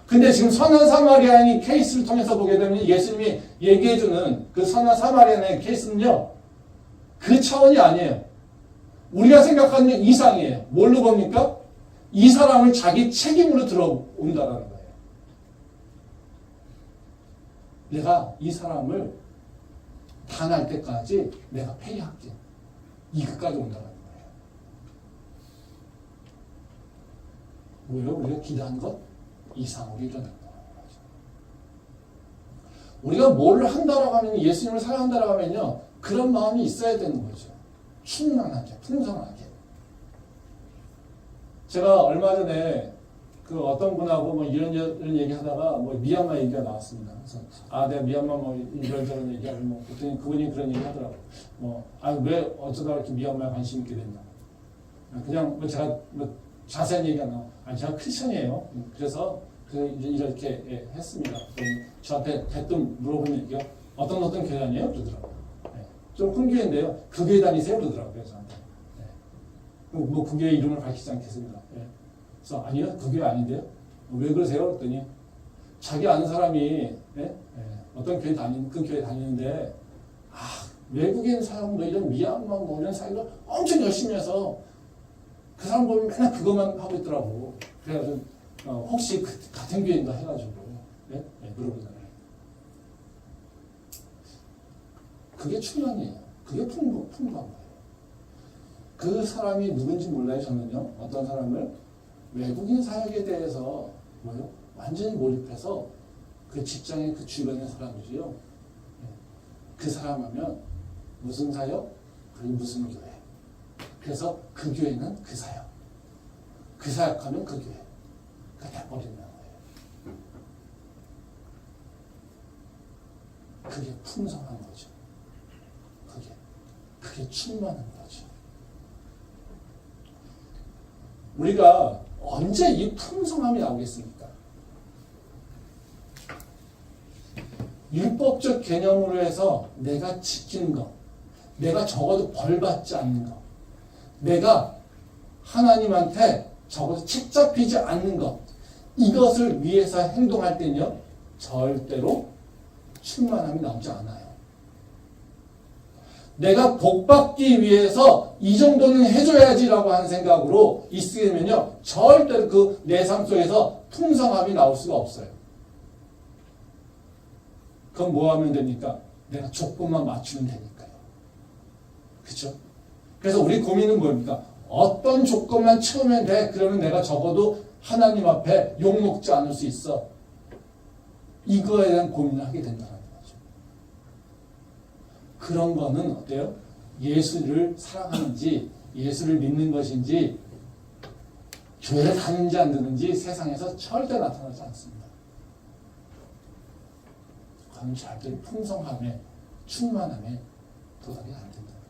근데 지금 선한 사마리아인이 케이스를 통해서 보게 되면 예수님이 얘기해주는 그 선한 사마리아인의 케이스는요, 그 차원이 아니에요. 우리가 생각하는 이상이에요. 뭘로 봅니까? 이 사람을 자기 책임으로 들어온다라는 거예요. 내가 이 사람을 당할 때까지 내가 페이할게. 이것까지 온다는 거예요. 뭐예요? 우리가 기대한 것 이상으로 일어난다는 거죠. 우리가 뭘 한다라고 하면, 예수님을 사랑한다라고 하면요, 그런 마음이 있어야 되는 거죠. 충만하게, 풍성하게. 제가 얼마 전에 그 어떤 분하고 뭐 이런 얘기 하다가 뭐 미얀마 얘기가 나왔습니다. 그래서 내가 미얀마 뭐 이런저런 얘기하고 뭐 그랬더니 그분이 그런 얘기 하더라고. 왜 어쩌다 이렇게 미얀마에 관심 있게 됐냐. 그냥 뭐 제가 뭐 자세한 얘기가 나와. 제가 크리스천이에요. 그래서 이제 이렇게 했습니다. 저한테 대뜸 물어보는 얘기가 어떤 교회 다녀요? 그러더라고요. 좀 큰 교회인데요. 그 교회 다니세요? 그러더라고요. 저한테. 뭐 그 교회 이름을 밝히지 않겠습니다. 그래서 아니요, 그 교회 아닌데요. 왜 그러세요? 그랬더니 자기 아는 사람이 어떤 교회 그 교회 다니는데 외국인 사람 뭐 이런 미얀마 뭐 이런 사람들 엄청 열심히 해서 그 사람 보면 맨날 그것만 하고 있더라고. 그래가지고 혹시 같은 교회인가 해가지고 물어보잖아요. 그게 충만이에요. 그게 풍부한 거예요. 그 사람이 누군지 몰라요. 저는요. 어떤 사람을 외국인 사역에 대해서 완전히 몰입해서 그 직장의 그 주변의 사람들이요. 그 사람 하면 무슨 사역? 그리고 무슨 교회. 그래서 그 교회는 그 사역. 그 사역하면 그 교회. 그게 돼버리는 거예요. 그게 풍성한 거죠. 그게 충만한 거죠. 우리가 언제 이 풍성함이 나오겠습니까? 율법적 개념으로 해서 내가 지키는 것, 내가 적어도 벌받지 않는 것, 내가 하나님한테 적어도 책 잡히지 않는 것, 이것을 위해서 행동할 때는요, 절대로 충만함이 나오지 않아요. 내가 복받기 위해서 이 정도는 해줘야지라고 하는 생각으로 있게 되면요, 절대로 그 내 삶 속에서 풍성함이 나올 수가 없어요. 그럼 뭐 하면 됩니까? 내가 조건만 맞추면 되니까요. 그렇죠? 그래서 우리 고민은 뭡니까? 어떤 조건만 채우면 돼? 그러면 내가 적어도 하나님 앞에 욕먹지 않을 수 있어. 이거에 대한 고민을 하게 된다는 거죠. 그런 거는 어때요? 예수를 사랑하는지, 예수를 믿는 것인지, 교회를 다니는지 안 듣는지 세상에서 절대 나타나지 않습니다. 그건 절대로 풍성함에, 충만함에 도달이 안 된다는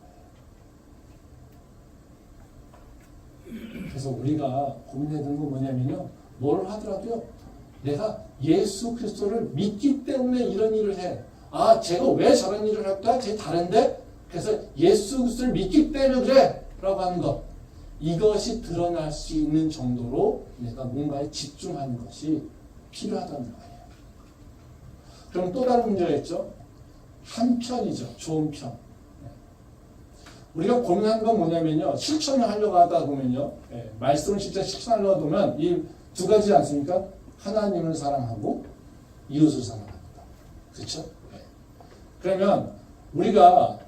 거예요. 그래서 우리가 고민해야 되는 건 뭐냐면요, 뭘 하더라도요, 내가 예수 그리스도를 믿기 때문에 이런 일을 해. 제가 왜 저런 일을 할까? 쟤 다른데? 그래서 예수 그리스도를 믿기 때문에 그래! 라고 하는 것. 이것이 드러날 수 있는 정도로 내가 뭔가에 집중하는 것이 필요하다는 거예요. 그럼 또 다른 문제가 있죠. 한편이죠. 좋은 편. 우리가 고민하는 건 뭐냐면요, 실천을 하려고 하다 보면요, 말씀을 진짜 실천하려고 보면 이 두 가지 않습니까? 하나님을 사랑하고 이웃을 사랑합니다. 그렇죠? 그러면 우리가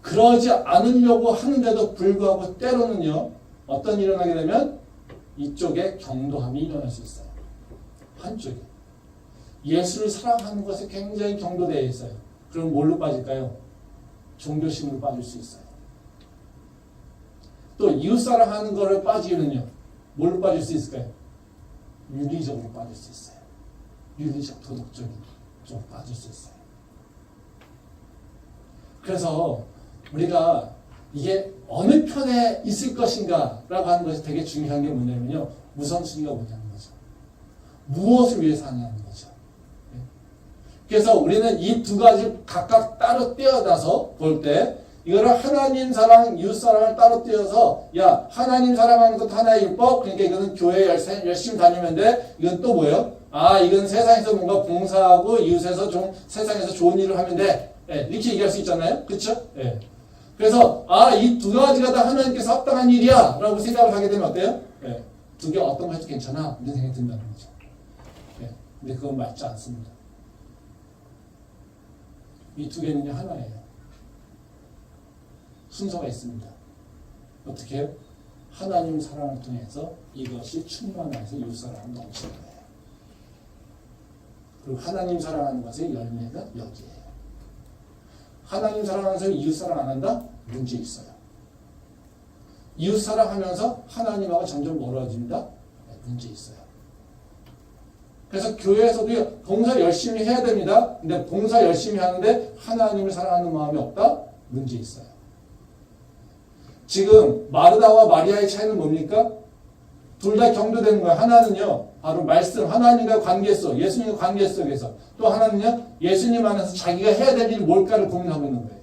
그러지 않으려고 하는데도 불구하고 때로는요, 어떤 일이 일어나게 되면 이쪽에 경도함이 일어날 수 있어요. 한쪽에. 예수를 사랑하는 것에 굉장히 경도되어 있어요. 그럼 뭘로 빠질까요? 종교심으로 빠질 수 있어요. 또 이웃사랑하는 것을 빠지면요, 뭘로 빠질 수 있을까요? 윤리적으로 빠질 수 있어요. 윤리적, 도덕적인 쪽으로 빠질 수 있어요. 그래서 우리가 이게 어느 편에 있을 것인가 라고 하는 것이 되게 중요한 게 뭐냐면요, 우선순위가 뭐냐는 거죠. 무엇을 위해서 하냐는 거죠. 그래서 우리는 이 두 가지 각각 따로 떼어놔서 볼 때, 이거를 하나님 사랑, 이웃 사랑을 따로 떼어서, 야, 하나님 사랑하는 것도 하나의 율법, 그러니까 이거는 교회 열심히 다니면 돼. 이건 또 뭐예요? 이건 세상에서 뭔가 봉사하고 이웃에서 좀 세상에서 좋은 일을 하면 돼. 이렇게 얘기할 수 있잖아요. 그렇죠? 그래서 이 두 가지가 다 하나님께서 합당한 일이야 라고 생각을 하게 되면 어때요? 두 개 어떤 거 해도 괜찮아 이런 생각이 든다는 거죠. 근데 그건 맞지 않습니다. 이 두 개는 하나예요. 순서가 있습니다. 어떻게 해요? 하나님 사랑을 통해서 이것이 충만해서 이웃사랑을 넘치는 거예요. 그리고 하나님 사랑하는 것의 열매가 여기에요. 하나님 사랑하면서 이웃 사랑 안 한다? 문제 있어요. 이웃 사랑하면서 하나님하고 점점 멀어진다? 문제 있어요. 그래서 교회에서도 봉사 열심히 해야 됩니다. 근데 봉사 열심히 하는데 하나님을 사랑하는 마음이 없다? 문제 있어요. 지금 마르다와 마리아의 차이는 뭡니까? 둘 다 경도되는 거예요. 하나는요, 바로 말씀, 하나님과 관계 속, 예수님과 관계 속에서. 또 하나는요, 예수님 안에서 자기가 해야 될 일이 뭘까를 고민하고 있는 거예요.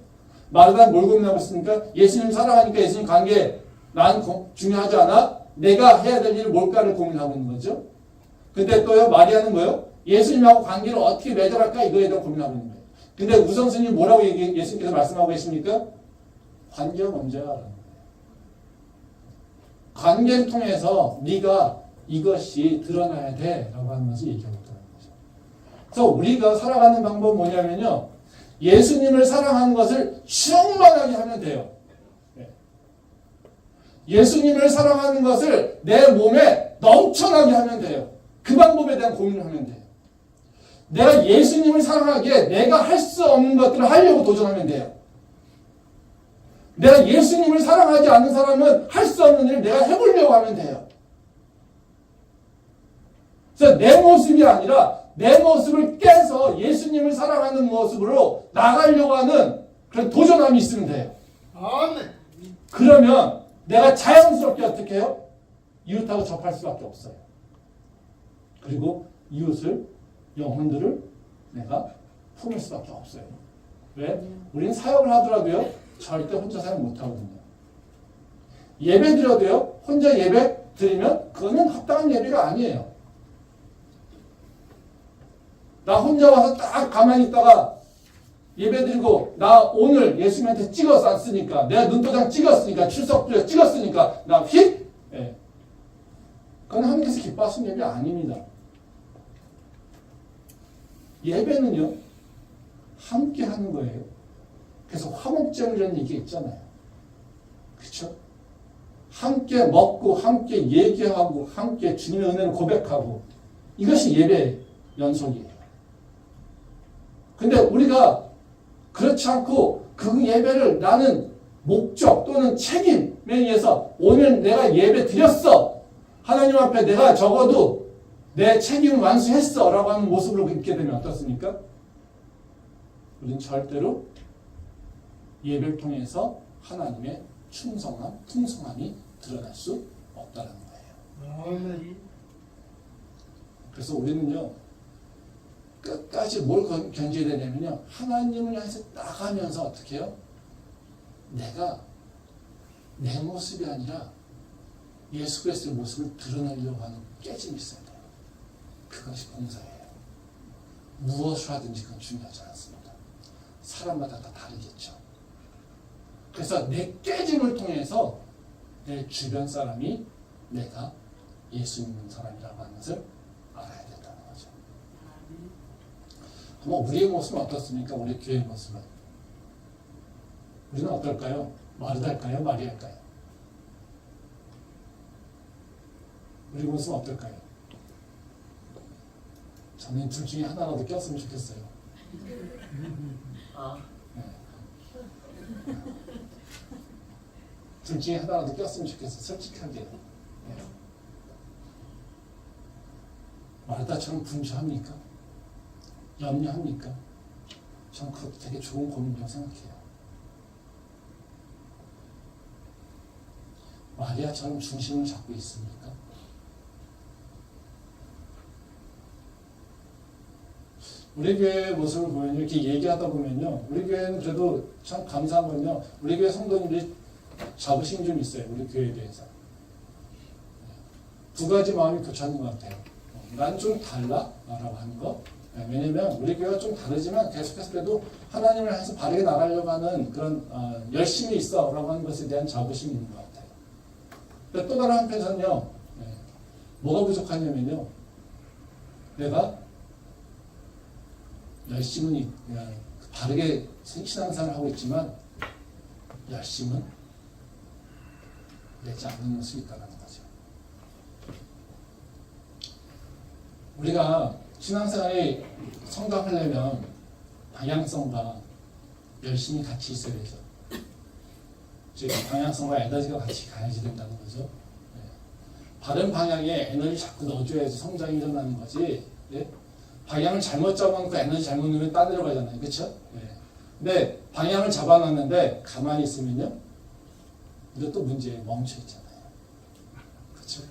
마르다는 뭘 고민하고 있습니까? 예수님 사랑하니까 예수님 관계, 난 중요하지 않아? 내가 해야 될 일이 뭘까를 고민하고 있는 거죠. 근데 또요, 마리아는 뭐요? 예수님하고 관계를 어떻게 맺어갈까? 이거에 대해 고민하고 있는 거예요. 근데 우선순위 뭐라고 예수님께서 말씀하고 계십니까? 관계가 먼저야. 관계를 통해서 네가 이것이 드러나야 돼 라고 하는 것을 얘기하고 있다는 거죠. 그래서 우리가 살아가는 방법은 뭐냐면요, 예수님을 사랑하는 것을 충만하게 하면 돼요. 예수님을 사랑하는 것을 내 몸에 넘쳐나게 하면 돼요. 그 방법에 대한 고민을 하면 돼요. 내가 예수님을 사랑하기에 내가 할 수 없는 것들을 하려고 도전하면 돼요. 내가 예수님을 사랑하지 않는 사람은 할 수 없는 일을 내가 해보려고 하면 돼요. 그래서 내 모습이 아니라 내 모습을 깨서 예수님을 사랑하는 모습으로 나가려고 하는 그런 도전함이 있으면 돼요. 아멘. 그러면 내가 자연스럽게 어떻게 해요? 이웃하고 접할 수밖에 없어요. 그리고 이웃을, 영혼들을 내가 품을 수밖에 없어요. 왜? 우리는 사역을 하더라도요, 절대 혼자 사역 못하거든요. 예배 드려도요, 혼자 예배 드리면 그거는 합당한 예배가 아니에요. 나 혼자 와서 딱 가만히 있다가 예배 드리고, 나 오늘 예수님한테 찍어서 왔으니까, 내가 눈도장 찍었으니까, 출석부에 찍었으니까, 나 휙! 예. 그건 하나님께서 기뻐하시는 예배 아닙니다. 예배는요, 함께 하는 거예요. 그래서 화목제물이라는 얘기 있잖아요. 그렇죠? 함께 먹고, 함께 얘기하고, 함께 주님의 은혜를 고백하고, 이것이 예배의 연속이에요. 근데 우리가 그렇지 않고 그 예배를 나는 목적 또는 책임에 의해서 오늘 내가 예배 드렸어. 하나님 앞에 내가 적어도 내 책임을 완수했어 라고 하는 모습으로 있게 되면 어떻습니까? 우리는 절대로 예배를 통해서 하나님의 충성함, 풍성함이 드러날 수 없다는 거예요. 아멘. 그래서 우리는요, 끝까지 뭘 견제해야 되냐면요, 하나님을 향해서 나가면서 어떻게 해요? 내가 내 모습이 아니라 예수 그리스도의 모습을 드러내려고 하는 깨짐이 있어야 돼요. 그것이 봉사예요. 무엇을 하든지 그건 중요하지 않습니다. 사람마다 다 다르겠죠. 그래서 내 깨짐을 통해서 내 주변 사람이 내가 예수 믿는 사람이라고 하는 것을 알아야 된다는 거죠. 한번 우리의 모습은 어떻습니까? 우리 교회의 모습은. 우리는 어떨까요? 마르다일까요? 마리아일까요? 우리 모습은 어떨까요? 저는 둘 중에 하나라도 꼈으면 좋겠어요. 네. 둘 중에 하나라도 꼈으면 좋겠어요. 솔직하게. 네. 마르다처럼 분주합니까? 염려합니까? 저는 그것도 되게 좋은 고민이라고 생각해요. 마리아처럼 중심을 잡고 있습니까? 우리 교회의 모습을 보면 이렇게 얘기하다 보면요, 우리 교회는 그래도 참 감사한 건요, 우리 교회 성도님들이 자부심이 좀 있어요. 우리 교회에 대해서. 두 가지 마음이 교차하는 것 같아요. 난 좀 달라? 라고 하는 거. 왜냐면 우리 교회가 좀 다르지만 계속해서 그래도 하나님을 향해서 바르게 나가려고 하는 그런 열심히 있어 라고 하는 것에 대한 자부심이 있는 것 같아요. 근데 또 다른 한편에서는요, 뭐가 부족하냐면요, 내가 열심은 바르게 신앙생활을 하고 있지만 열심은 내지 않는 모습이 있다는 거죠. 우리가 신앙생활이 성장하려면 방향성과 열심이 같이 있어야 되죠. 즉 방향성과 에너지가 같이 가야지 된다는 거죠. 바른 방향에 에너지 자꾸 넣어줘야지 성장이 일어나는 거지, 예? 방향을 잘못 잡아놓고 에너지 잘못 넣으면 따내려 가잖아요. 그렇죠? 예. 근데 방향을 잡아놨는데 가만히 있으면요. 이것도 문제에 멈춰 있잖아요. 그렇죠?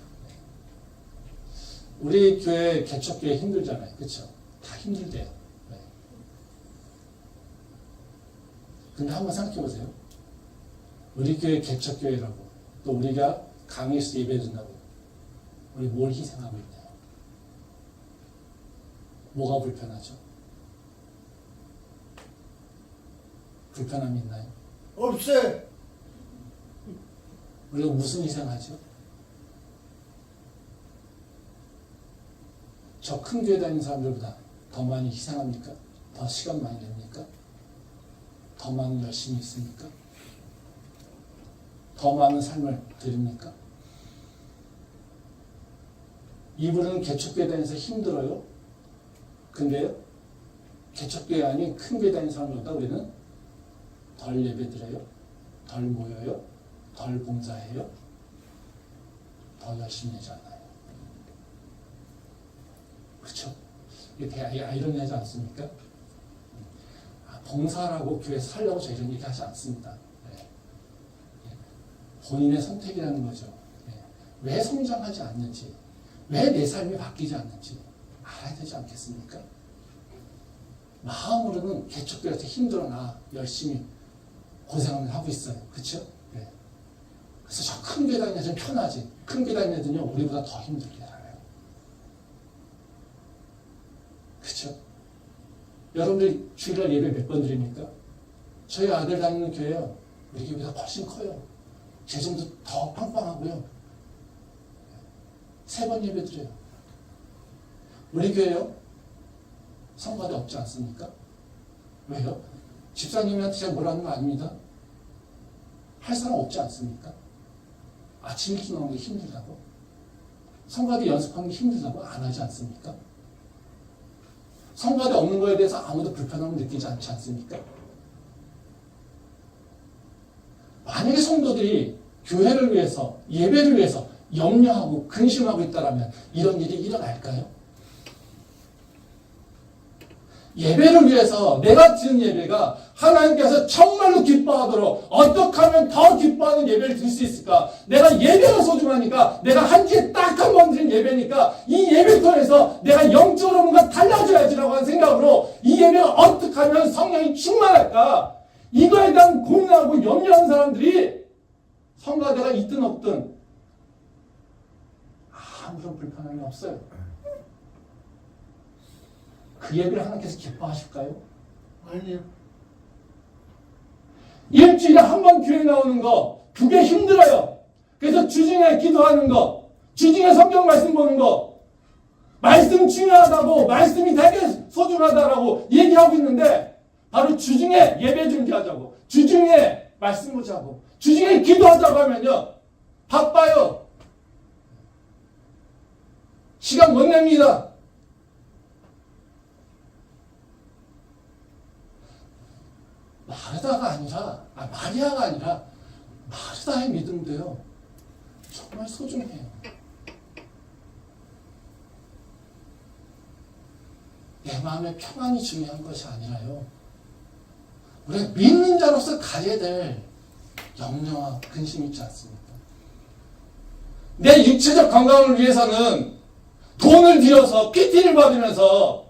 우리 교회 개척교회 힘들잖아요. 그렇죠? 다 힘들대요. 네. 근데 한번 생각해 보세요. 우리 교회 개척교회라고 또 우리가 강의에서 예배해준다고 우리 뭘 희생하고 있나요? 뭐가 불편하죠? 불편함이 있나요? 없어요. 우리가 무슨 희생하죠? 저 큰 교회 다니는 사람들보다 더 많이 희생합니까? 더 시간 많이 냅니까? 더 많은 열심히 있습니까? 더 많은 삶을 드립니까? 이분은 개척교회 다니면서 힘들어요. 근데요, 개척교회 아닌 큰 교회 다니는 사람보다 우리는 덜 예배드려요, 덜 모여요, 덜 봉사해요, 더 열심히 하지 않아요. 그렇죠? 이게 되게 아이러니하지 않습니까? 봉사라고 교회에서 살려고 저 이런 얘기 하지 않습니다. 본인의 선택이라는 거죠. 왜 성장하지 않는지, 왜 내 삶이 바뀌지 않는지 알아야 되지 않겠습니까? 마음으로는 개척교회에서 힘들어나 열심히 고생을 하고 있어요. 그렇죠? 그래서 저 큰 교회 다니는 애들은 편하지. 큰 교회 다니는 애들은요, 우리보다 더 힘들게 살아요. 그렇죠? 여러분들 주일날 예배 몇 번 드립니까? 저희 아들 다니는 교회요, 우리 교회보다 훨씬 커요. 재정도 더 빵빵하고요. 3번 예배 드려요. 우리 교회요, 성가대 없지 않습니까? 왜요? 집사님한테 제가 뭐라는 거 아닙니다. 할 사람 없지 않습니까? 아침 일찍 나오는 게 힘들다고? 성가대 연습하는 게 힘들다고 안 하지 않습니까? 성가대 없는 거에 대해서 아무도 불편함을 느끼지 않지 않습니까? 만약에 성도들이 교회를 위해서, 예배를 위해서 염려하고 근심하고 있다면 이런 일이 일어날까요? 예배를 위해서 내가 드린 예배가 하나님께서 정말로 기뻐하도록 어떻게 하면 더 기뻐하는 예배를 드릴 수 있을까? 내가 예배가 소중하니까, 내가 한 주에 딱 한 번 드린 예배니까 이 예배 통해서 내가 영적으로 뭔가 달라져야지라고 하는 생각으로 이 예배가 어떻게 하면 성령이 충만할까? 이거에 대한 고민하고 염려하는 사람들이 성가대가 있든 없든 아무런 불편함이 없어요. 그 예배를 하나님께서 기뻐하실까요? 아니요. 일주일에 한 번 교회 나오는 거, 그게 힘들어요. 그래서 주중에 기도하는 거, 주중에 성경 말씀 보는 거, 말씀 중요하다고, 말씀이 되게 소중하다라고 얘기하고 있는데, 바로 주중에 예배 준비하자고, 주중에 말씀 보자고, 주중에 기도하자고 하면요, 바빠요. 시간 못 냅니다. 마리아가 아니라 마르다의 믿음도요, 정말 소중해요. 내 마음의 평안이 중요한 것이 아니라요, 우리가 믿는 자로서 가져야 될 염려와 근심이 있지 않습니까? 내 육체적 건강을 위해서는 돈을 들여서 PT를 받으면서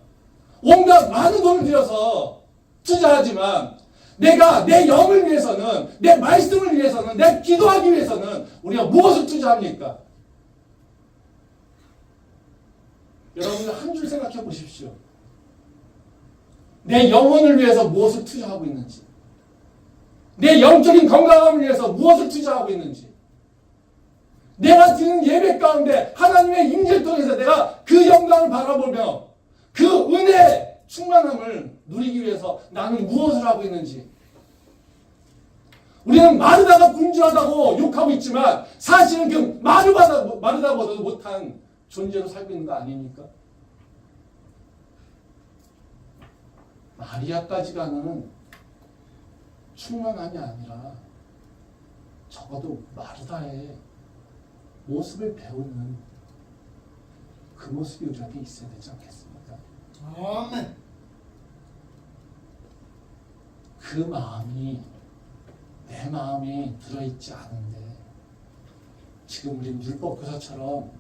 온갖 많은 돈을 들여서 투자하지만, 내가 내 영을 위해서는, 내 말씀을 위해서는, 내 기도하기 위해서는 우리가 무엇을 투자합니까? 여러분들 한 줄 생각해 보십시오. 내 영혼을 위해서 무엇을 투자하고 있는지, 내 영적인 건강함을 위해서 무엇을 투자하고 있는지, 내가 드리는 예배 가운데 하나님의 임재를 통해서 내가 그 영광을 바라보며 그 은혜 충만함을 누리기 위해서 나는 무엇을 하고 있는지. 우리는 마르다가 분주하다고 욕하고 있지만 사실은 그 마르다보다도 못한 존재로 살고 있는 거 아닙니까? 마리아까지가는 충만함이 아니라 적어도 마르다의 모습을 배우는 그 모습이 우리한테 있어야 되지 않겠습니까? 아멘. 그 마음이 내 마음이 들어있지 않은데 지금 우리 율법 교사처럼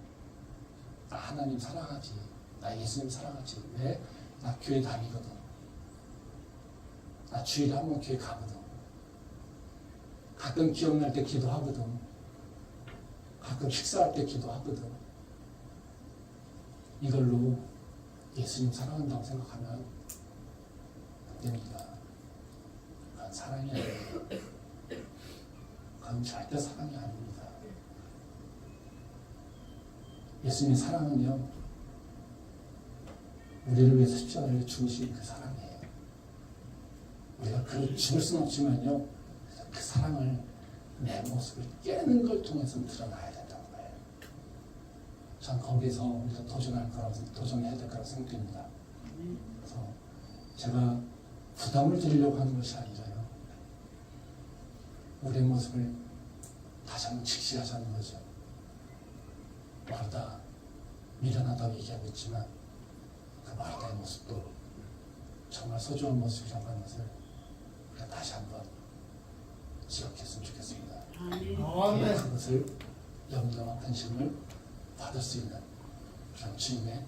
나 하나님 사랑하지, 나 예수님 사랑하지, 왜? 나 교회 다니거든, 나 주일에 한 번 교회 가거든, 가끔 기억날 때 기도하거든, 가끔 식사할 때 기도하거든. 이걸로 예수님 사랑한다고 생각하면 안 됩니다. 그건 사랑이 아니에요. 그건 절대 사랑이 아닙니다. 예수님의 사랑은요, 우리를 위해서 십자가를 죽으신 그 사랑이에요. 우리가 그 죽을 수는 없지만요, 그 사랑을 내 모습을 깨는 걸 통해서 드러나야 된다는 거예요. 전 거기서 우리가 도전해야 될 거라고 생각됩니다. 그래서 제가 부담을 드리려고 하는 것이 아니라요, 우리의 모습을 다시 한번 직시하자는 거죠. 마르다 미련하다고 얘기하고 있지만 그 마르다의 모습도 정말 소중한 모습이라고 하는 것을 우리가 다시 한번 기억했으면 좋겠습니다. 아멘. 그것을 염려와 근심을 받을 수 있는 그런 주님의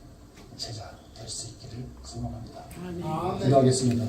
제자 될 수 있기를 소망합니다. 아멘. 기도하겠습니다.